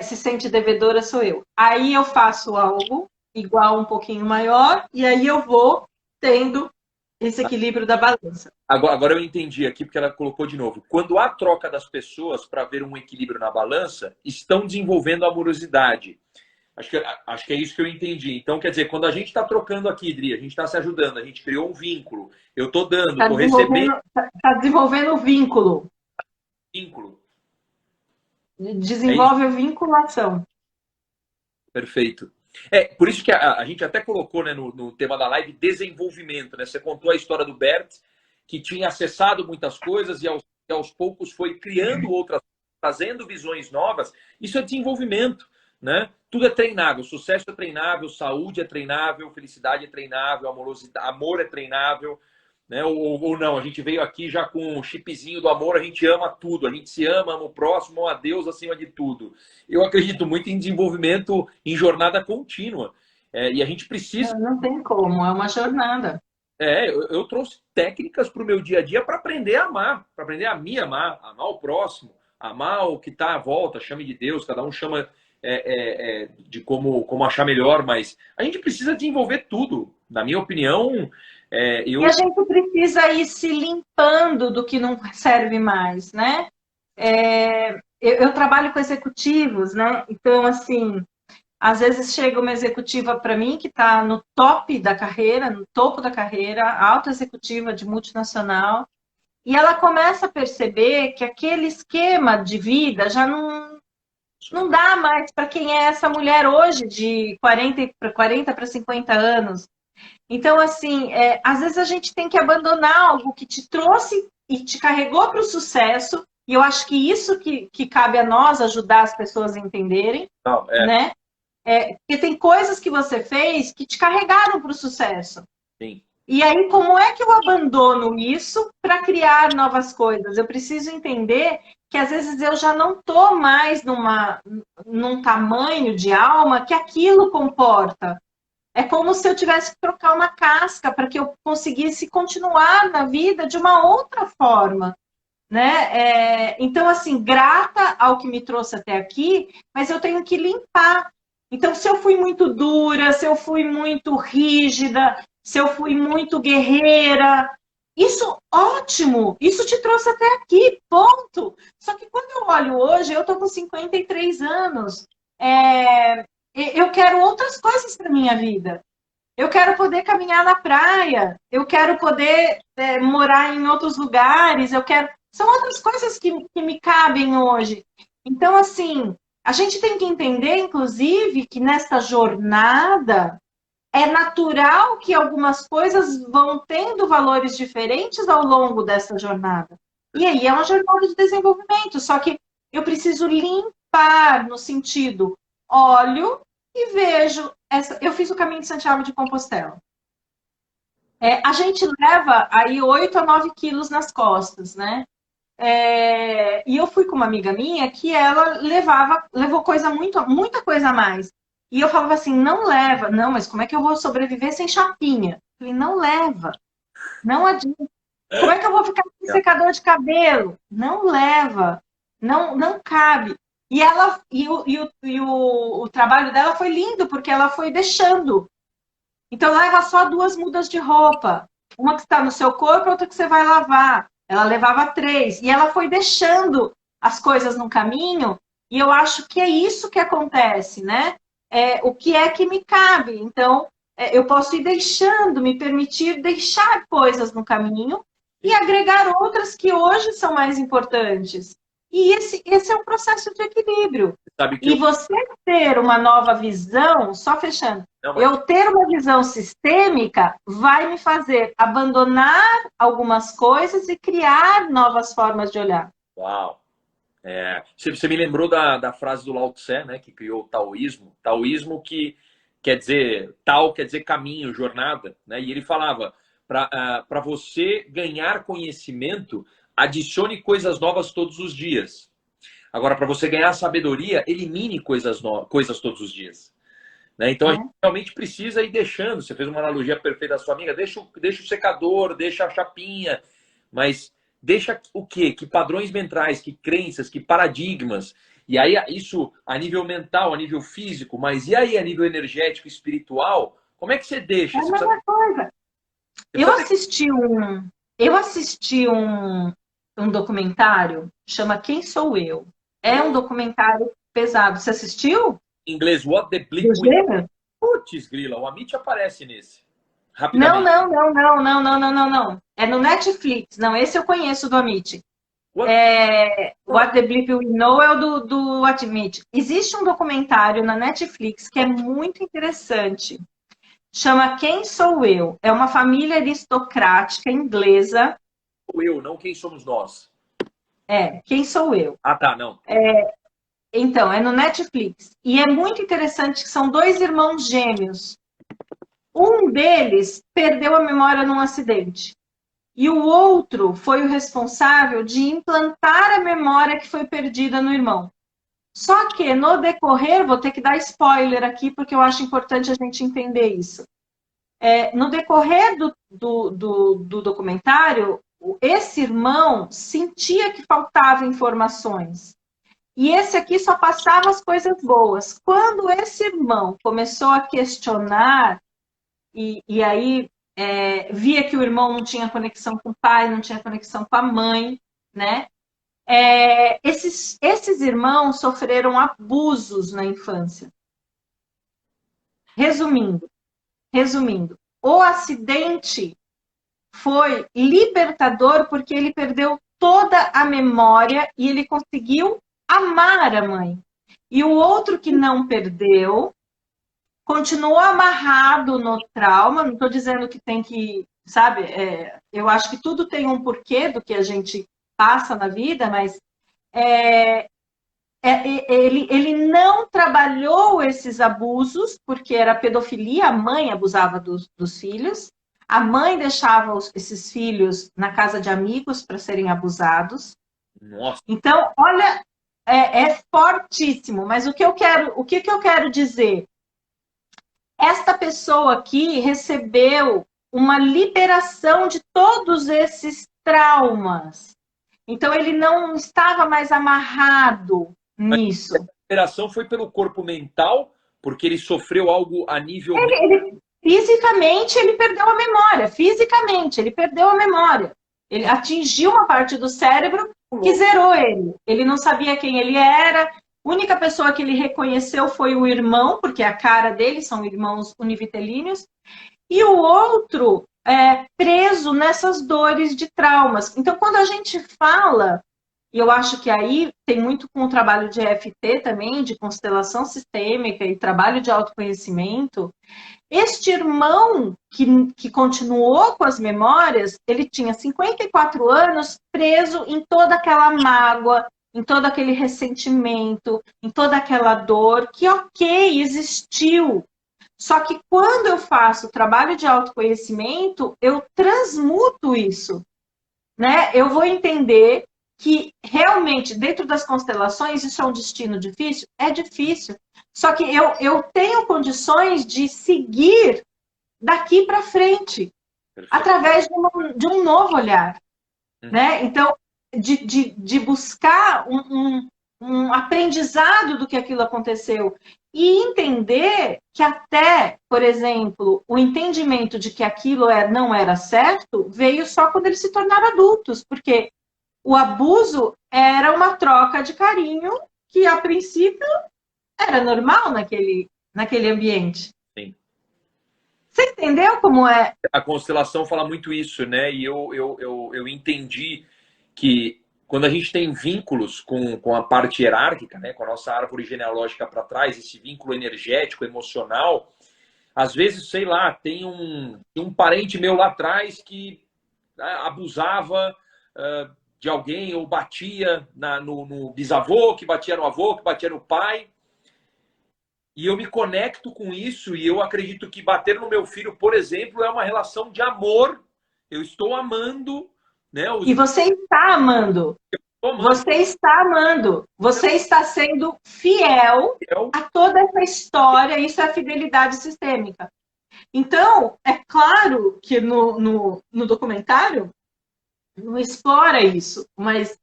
se sente devedora sou eu. Aí eu faço algo igual um pouquinho maior, e aí eu vou tendo esse equilíbrio da balança. Agora eu entendi aqui, porque ela colocou de novo. Quando há troca das pessoas para ver um equilíbrio na balança, estão desenvolvendo amorosidade. Acho que é isso que eu entendi. Então, quer dizer, quando a gente está trocando aqui, Dri, a gente está se ajudando, a gente criou um vínculo. Eu estou dando, estou recebendo. Está desenvolvendo o vínculo. Vínculo. Desenvolve a vinculação. Perfeito. Por isso que a gente até colocou, né, no tema da live desenvolvimento, né? Você contou a história do Bert, que tinha acessado muitas coisas e aos poucos foi criando outras, trazendo visões novas. Isso é desenvolvimento, né? Tudo é treinável. Sucesso é treinável, saúde é treinável, felicidade é treinável, amor é treinável, né? Ou não, a gente veio aqui já com um chipzinho do amor, a gente ama tudo, a gente se ama o próximo, ama a Deus acima de tudo. Eu acredito muito em desenvolvimento, em jornada contínua. E a gente precisa... Não tem como, é uma jornada. Eu trouxe técnicas para o meu dia a dia para aprender a amar, para aprender a me amar, amar o próximo, amar o que está à volta, chame de Deus, cada um chama de como achar melhor, mas a gente precisa desenvolver tudo. Na minha opinião... E a gente precisa ir se limpando do que não serve mais, né? Eu trabalho com executivos, né? Então, assim, às vezes chega uma executiva para mim que está no top da carreira, no topo da carreira, alta executiva de multinacional, e ela começa a perceber que aquele esquema de vida já não dá mais para quem é essa mulher hoje de 40 para 50 anos. Então, assim, às vezes a gente tem que abandonar algo que te trouxe e te carregou para o sucesso, e eu acho que isso que cabe a nós ajudar as pessoas a entenderem, né? Porque tem coisas que você fez que te carregaram para o sucesso. Sim. E aí, como é que eu abandono isso para criar novas coisas? Eu preciso entender que às vezes eu já não estou mais num tamanho de alma que aquilo comporta. É como se eu tivesse que trocar uma casca para que eu conseguisse continuar na vida de uma outra forma, né? Então, assim, grata ao que me trouxe até aqui, mas eu tenho que limpar. Então, se eu fui muito dura, se eu fui muito rígida, se eu fui muito guerreira, isso, ótimo, isso te trouxe até aqui, ponto. Só que quando eu olho hoje, eu estou com 53 anos, eu quero outras coisas para minha vida. Eu quero poder caminhar na praia, eu quero poder morar em outros lugares, eu quero. São outras coisas que me cabem hoje. Então, assim, a gente tem que entender, inclusive, que nesta jornada é natural que algumas coisas vão tendo valores diferentes ao longo dessa jornada. E aí é uma jornada de desenvolvimento, só que eu preciso limpar no sentido, olho e vejo. Eu fiz o caminho de Santiago de Compostela. A gente leva aí 8 a 9 quilos nas costas, né? E eu fui com uma amiga minha que ela levou muita coisa a mais. E eu falava assim, não leva. Não, mas como é que eu vou sobreviver sem chapinha? Eu falei, não leva. Não adianta. Como é que eu vou ficar com secador de cabelo? Não leva. Não cabe. O trabalho dela foi lindo, porque ela foi deixando. Então, leva só 2 mudas de roupa. Uma que está no seu corpo, outra que você vai lavar. Ela levava 3. E ela foi deixando as coisas no caminho. E eu acho que é isso que acontece, né? O que é que me cabe. Então, eu posso ir deixando, me permitir deixar coisas no caminho e agregar outras que hoje são mais importantes. E esse é um processo de equilíbrio. Sabe que E você ter uma nova visão, só fechando, Não, mas... eu ter uma visão sistêmica vai me fazer abandonar algumas coisas e criar novas formas de olhar. Uau! Você me lembrou da frase do Lao Tse, né, que criou o taoísmo. Taoísmo que quer dizer, Tao quer dizer caminho, jornada. Né? E ele falava, para você ganhar conhecimento, adicione coisas novas todos os dias. Agora, para você ganhar sabedoria, elimine coisas todos os dias. Né? Então, a gente realmente precisa ir deixando. Você fez uma analogia perfeita da sua amiga. Deixa o secador, deixa a chapinha. Mas deixa o quê? Que padrões mentais, que crenças, que paradigmas. E aí, isso a nível mental, a nível físico. Mas e aí, a nível energético, espiritual? Como é que você deixa? É a mesma coisa. Eu assisti um documentário, chama Quem Sou Eu? É um documentário pesado. Você assistiu? Em inglês, What the Bleep Do We... gênero? Putz, grila, o Amit aparece nesse. Não, Rapidamente. não, não, não, não, não, não, não, não. É no Netflix. Não, esse eu conheço do Amit. What the Bleep We Know é o do Amit. Existe um documentário na Netflix que é muito interessante. Chama Quem Sou Eu? É uma família aristocrática inglesa. Eu, não quem somos nós. Quem Sou Eu? Ah, tá, não. Então, é no Netflix. E é muito interessante que são 2 irmãos gêmeos. Um deles perdeu a memória num acidente. E o outro foi o responsável de implantar a memória que foi perdida no irmão. Só que no decorrer, vou ter que dar spoiler aqui, porque eu acho importante a gente entender isso. No decorrer do documentário, esse irmão sentia que faltavam informações. E esse aqui só passava as coisas boas. Quando esse irmão começou a questionar, e aí via que o irmão não tinha conexão com o pai, não tinha conexão com a mãe, né? Esses irmãos sofreram abusos na infância. Resumindo, o acidente foi libertador porque ele perdeu toda a memória e ele conseguiu amar a mãe. E o outro que não perdeu continuou amarrado no trauma. Não estou dizendo que tem que, sabe? Eu acho que tudo tem um porquê do que a gente passa na vida, mas ele não trabalhou esses abusos, porque era pedofilia, a mãe abusava dos filhos, a mãe deixava esses filhos na casa de amigos para serem abusados. Nossa. Então, olha, é fortíssimo, mas o que eu quero dizer? Esta pessoa aqui recebeu uma liberação de todos esses traumas. Então, ele não estava mais amarrado nisso. A liberação foi pelo corpo mental, porque ele sofreu algo a nível. Fisicamente, ele perdeu a memória. Fisicamente, ele perdeu a memória. Ele atingiu uma parte do cérebro que zerou ele. Ele não sabia quem ele era. A única pessoa que ele reconheceu foi o irmão, porque a cara dele são irmãos univitelíneos. E o outro preso nessas dores de traumas. Então, quando a gente fala, e eu acho que aí tem muito com o trabalho de EFT também, de constelação sistêmica e trabalho de autoconhecimento, este irmão que continuou com as memórias, ele tinha 54 anos preso em toda aquela mágoa, em todo aquele ressentimento, em toda aquela dor, que ok, existiu. Só que quando eu faço trabalho de autoconhecimento, eu transmuto isso, né? Eu vou entender que realmente, dentro das constelações, isso é um destino difícil? É difícil. Só que eu tenho condições de seguir daqui para frente, através de um novo olhar, né? Então, de buscar um aprendizado do que aquilo aconteceu e entender que até, por exemplo, o entendimento de que aquilo não era certo veio só quando eles se tornaram adultos, porque o abuso era uma troca de carinho que, a princípio, era normal naquele ambiente. Sim. Você entendeu como é? A constelação fala muito isso, né? E eu entendi que quando a gente tem vínculos com a parte hierárquica, né, com a nossa árvore genealógica para trás, esse vínculo energético, emocional, às vezes, sei lá, tem um parente meu lá atrás que abusava de alguém ou batia no bisavô, que batia no avô, que batia no pai. E eu me conecto com isso e eu acredito que bater no meu filho, por exemplo, é uma relação de amor. Eu estou amando, né? E você está amando. Você está amando. Você está sendo fiel a toda essa história. Isso é fidelidade sistêmica. Então, é claro que no documentário não explora isso, mas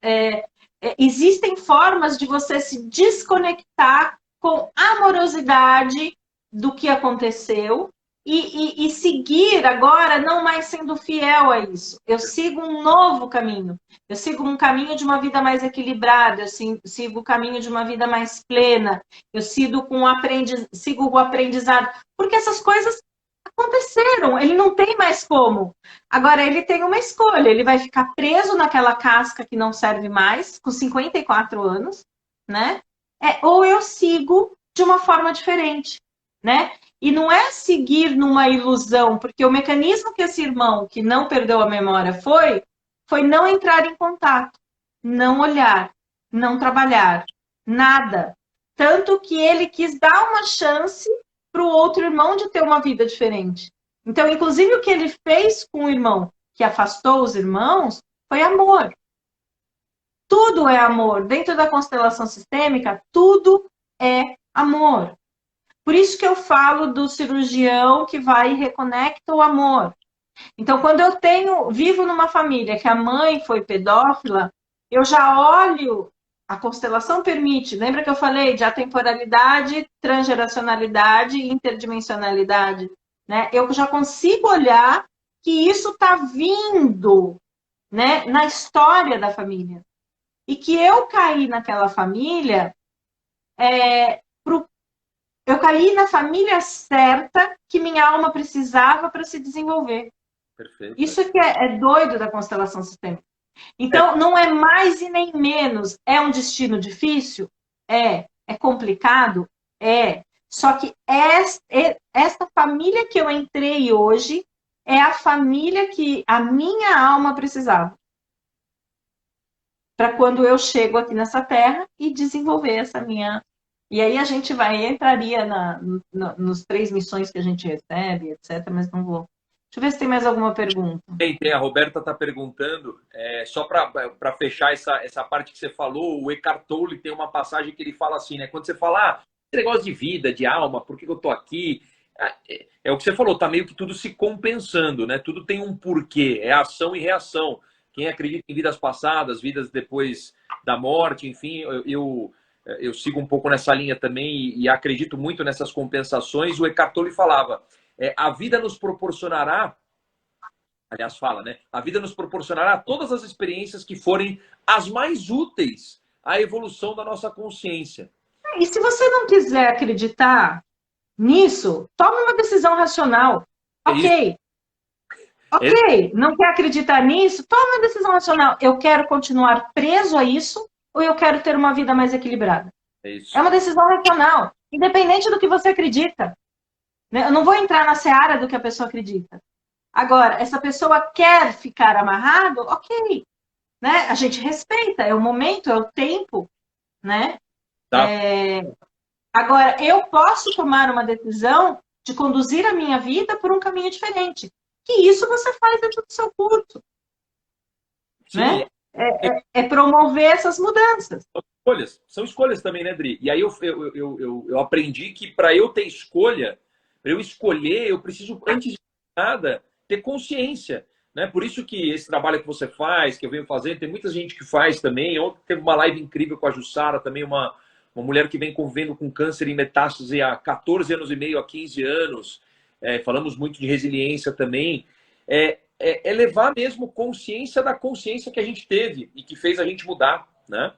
existem formas de você se desconectar com amorosidade do que aconteceu e seguir agora não mais sendo fiel a isso. Eu sigo um novo caminho. Eu sigo um caminho de uma vida mais equilibrada, eu sigo o caminho de uma vida mais plena, eu sigo o aprendizado, porque essas coisas aconteceram, ele não tem mais como. Agora, ele tem uma escolha, ele vai ficar preso naquela casca que não serve mais, com 54 anos, né? Ou eu sigo de uma forma diferente, né? E não é seguir numa ilusão, porque o mecanismo que esse irmão, que não perdeu a memória, foi não entrar em contato, não olhar, não trabalhar, nada. Tanto que ele quis dar uma chance para o outro irmão de ter uma vida diferente. Então, inclusive, o que ele fez com o irmão que afastou os irmãos foi amor. Tudo é amor. Dentro da constelação sistêmica, tudo é amor. Por isso que eu falo do cirurgião que vai e reconecta o amor. Então, quando eu vivo numa família que a mãe foi pedófila, eu já olho, a constelação permite, lembra que eu falei de atemporalidade, transgeracionalidade e interdimensionalidade, né? Eu já consigo olhar que isso está vindo, né, na história da família. E que eu caí naquela família, eu caí na família certa que minha alma precisava para se desenvolver. Perfeito. Isso que é doido da constelação sistêmica. Então, não é mais e nem menos. É um destino difícil? É. É complicado? É. Só que esta família que eu entrei hoje é a família que a minha alma precisava. para quando eu chego aqui nessa terra e desenvolver essa minha. E aí a gente entraria nos 3 missões que a gente recebe, etc. Mas não vou. Deixa eu ver se tem mais alguma pergunta. Tem. A Roberta está perguntando, só para fechar essa parte que você falou, o Eckhart Tolle tem uma passagem que ele fala assim, né? Quando você fala, esse negócio de vida, de alma, por que eu estou aqui? É o que você falou, tá meio que tudo se compensando, né? Tudo tem um porquê, é ação e reação. Quem acredita em vidas passadas, vidas depois da morte, enfim, eu sigo um pouco nessa linha também e acredito muito nessas compensações. O Eckhart Tolle falava, a vida nos proporcionará, aliás, fala, né? A vida nos proporcionará todas as experiências que forem as mais úteis à evolução da nossa consciência. E se você não quiser acreditar nisso, tome uma decisão racional. Ok. Ok, não quer acreditar nisso? Tome uma decisão racional. Eu quero continuar preso a isso ou eu quero ter uma vida mais equilibrada? É uma decisão racional, independente do que você acredita. Eu não vou entrar na seara do que a pessoa acredita. Agora, essa pessoa quer ficar amarrado? Ok. Né? A gente respeita, é o momento, é o tempo. Né? Tá. Agora, eu posso tomar uma decisão de conduzir a minha vida por um caminho diferente. Que isso você faz dentro do seu curso. Né? É promover essas mudanças. São escolhas também, né, Dri? E aí eu aprendi que para eu ter escolha, para eu escolher, eu preciso, antes de nada, ter consciência. Né? Por isso que esse trabalho que você faz, que eu venho fazendo, tem muita gente que faz também. Ontem teve uma live incrível com a Jussara, também uma mulher que vem convivendo com câncer em metástase há 14 anos e meio, há 15 anos. Falamos muito de resiliência também. É levar mesmo consciência da consciência que a gente teve e que fez a gente mudar, né?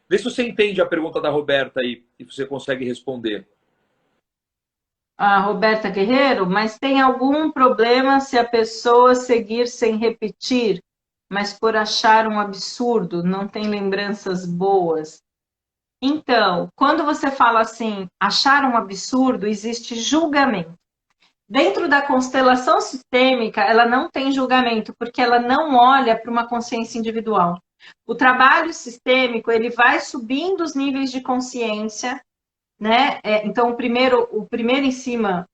Vê se você entende a pergunta da Roberta aí e você consegue responder. A Roberta Guerreiro, mas tem algum problema se a pessoa seguir sem repetir, mas por achar um absurdo, não tem lembranças boas? Então, quando você fala assim, achar um absurdo, existe julgamento. Dentro da constelação sistêmica, ela não tem julgamento, porque ela não olha para uma consciência individual. O trabalho sistêmico, ele vai subindo os níveis de consciência, né? Então, o primeiro em cima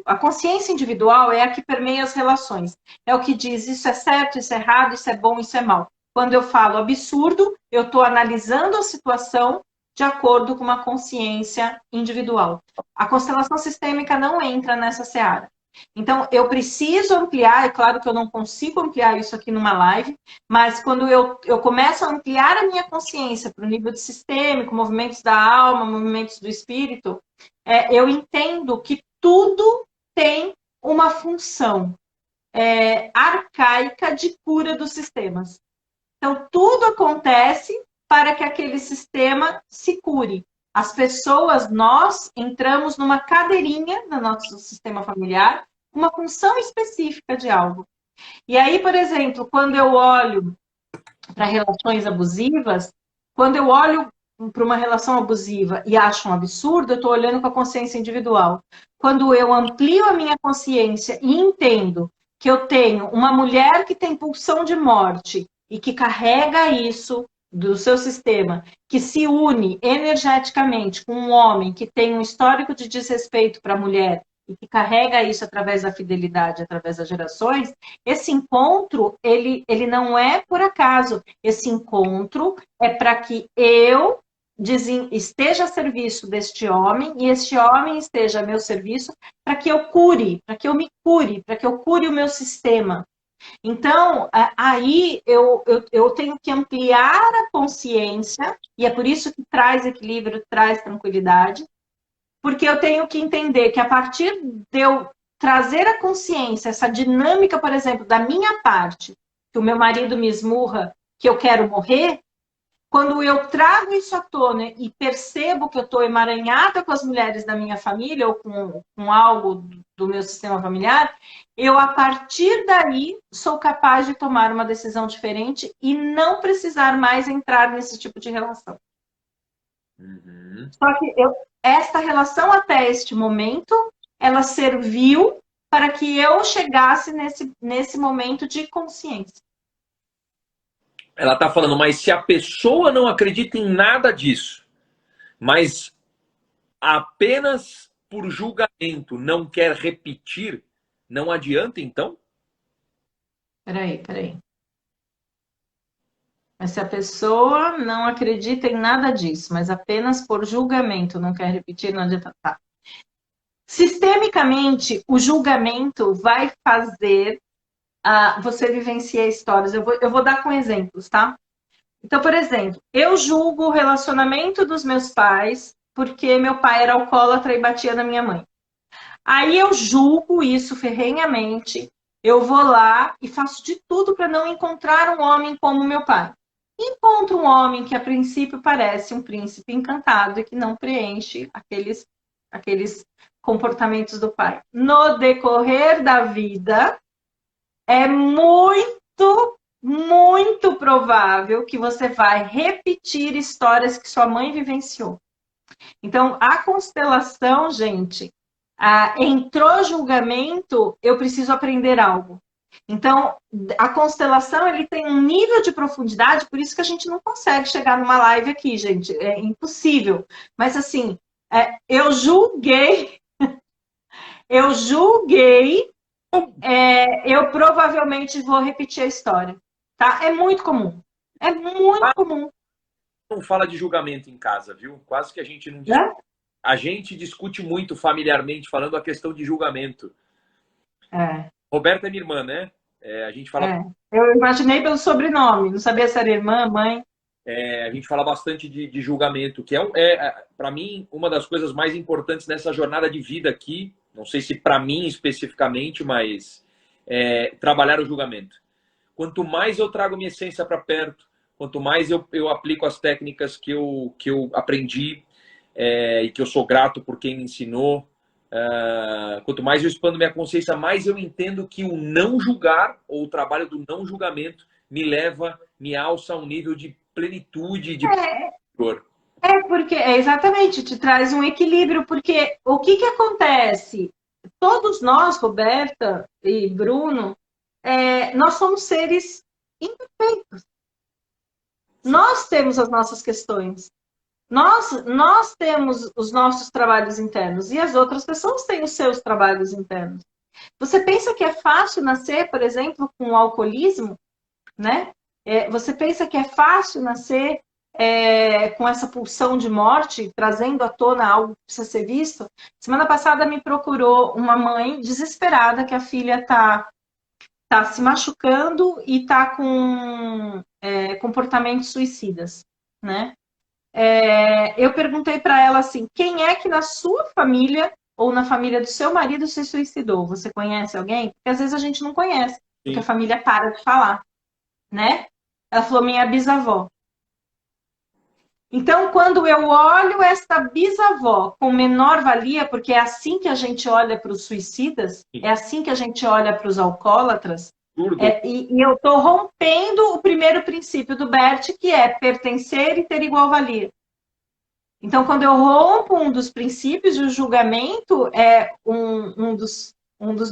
a consciência individual é a que permeia as relações. É o que diz isso é certo, isso é errado, isso é bom, isso é mal. Quando eu falo absurdo, eu estou analisando a situação de acordo com uma consciência individual. A constelação sistêmica não entra nessa seara. Então, eu preciso ampliar, é claro que eu não consigo ampliar isso aqui numa live, mas quando eu começo a ampliar a minha consciência para o nível de sistêmico, movimentos da alma, movimentos do espírito, eu entendo que tudo tem uma função arcaica de cura dos sistemas. Então, tudo acontece para que aquele sistema se cure. As pessoas, nós entramos numa cadeirinha no nosso sistema familiar, uma função específica de algo. E aí, por exemplo, quando eu olho para relações abusivas, quando eu olho para uma relação abusiva e acho um absurdo, eu estou olhando com a consciência individual. Quando eu amplio a minha consciência e entendo que eu tenho uma mulher que tem pulsão de morte e que carrega isso do seu sistema, que se une energeticamente com um homem que tem um histórico de desrespeito para a mulher e que carrega isso através da fidelidade, através das gerações, esse encontro, ele não é por acaso. Esse encontro é para que eu esteja a serviço deste homem e este homem esteja a meu serviço para que eu cure, para que eu me cure, para que eu cure o meu sistema. Então, aí eu tenho que ampliar a consciência, e é por isso que traz equilíbrio, traz tranquilidade, porque eu tenho que entender que a partir de eu trazer a consciência, essa dinâmica, por exemplo, da minha parte, que o meu marido me esmurra, que eu quero morrer, quando eu trago isso à tona e percebo que eu estou emaranhada com as mulheres da minha família ou com algo do meu sistema familiar, eu, a partir daí, sou capaz de tomar uma decisão diferente e não precisar mais entrar nesse tipo de relação. Uhum. Só que esta relação até este momento, ela serviu para que eu chegasse nesse momento de consciência. Ela está falando, mas se a pessoa não acredita em nada disso, mas apenas por julgamento não quer repetir, não adianta então? Peraí. Mas se a pessoa não acredita em nada disso, mas apenas por julgamento não quer repetir, não adianta. Tá. Sistemicamente, o julgamento vai fazer você vivenciar histórias. Eu vou dar com exemplos, tá? Então, por exemplo, eu julgo o relacionamento dos meus pais porque meu pai era alcoólatra e batia na minha mãe. Aí eu julgo isso ferrenhamente, eu vou lá e faço de tudo para não encontrar um homem como meu pai. Encontro um homem que a princípio parece um príncipe encantado e que não preenche aqueles comportamentos do pai. No decorrer da vida, é muito provável que você vai repetir histórias que sua mãe vivenciou. Então, a constelação, gente, entrou julgamento, eu preciso aprender algo. Então, a constelação, ele tem um nível de profundidade, por isso que a gente não consegue chegar numa live aqui, gente, é impossível. Mas, assim, eu julguei, eu provavelmente vou repetir a história, tá? É muito comum, é muito comum. Não fala de julgamento em casa, viu? Quase que a gente não discute. Né? A gente discute muito familiarmente, falando a questão de julgamento. É. Roberta é minha irmã, né? A gente fala. Eu imaginei pelo sobrenome, não sabia se era irmã, mãe. A gente fala bastante de julgamento, que para mim, uma das coisas mais importantes nessa jornada de vida aqui, não sei se para mim especificamente, mas trabalhar o julgamento. Quanto mais eu trago minha essência para perto, quanto mais eu aplico as técnicas que eu aprendi e que eu sou grato por quem me ensinou, quanto mais eu expando minha consciência, mais eu entendo que o não julgar, ou o trabalho do não julgamento, me alça a um nível de plenitude, de dor. Porque exatamente, te traz um equilíbrio, porque o que acontece? Todos nós, Roberta e Bruno, nós somos seres imperfeitos. Nós temos as nossas questões. Nós temos os nossos trabalhos internos e as outras pessoas têm os seus trabalhos internos. Você pensa que é fácil nascer, por exemplo, com o alcoolismo, né? Você pensa que é fácil nascer com essa pulsão de morte, trazendo à tona algo que precisa ser visto? Semana passada me procurou uma mãe desesperada que a filha está se machucando e está com comportamentos suicidas, né? Eu perguntei para ela assim, quem é que na sua família ou na família do seu marido se suicidou? Você conhece alguém? Porque às vezes a gente não conhece, porque a família para de falar, né? Ela falou, minha bisavó. Então, quando eu olho esta bisavó com menor valia, porque é assim que a gente olha para os suicidas, é assim que a gente olha para os alcoólatras, e eu estou rompendo o primeiro princípio do Bert, que é pertencer e ter igual valia. Então, quando eu rompo um dos princípios, o julgamento é um dos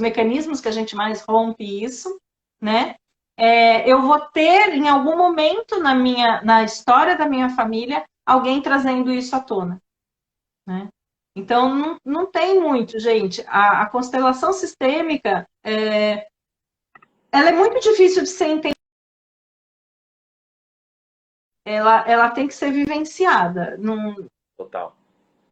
mecanismos que a gente mais rompe isso, né? Eu vou ter, em algum momento na história da minha família, alguém trazendo isso à tona, né? Então, não tem muito, gente. A constelação sistêmica, ela é muito difícil de ser entendida. Ela tem que ser vivenciada. Total.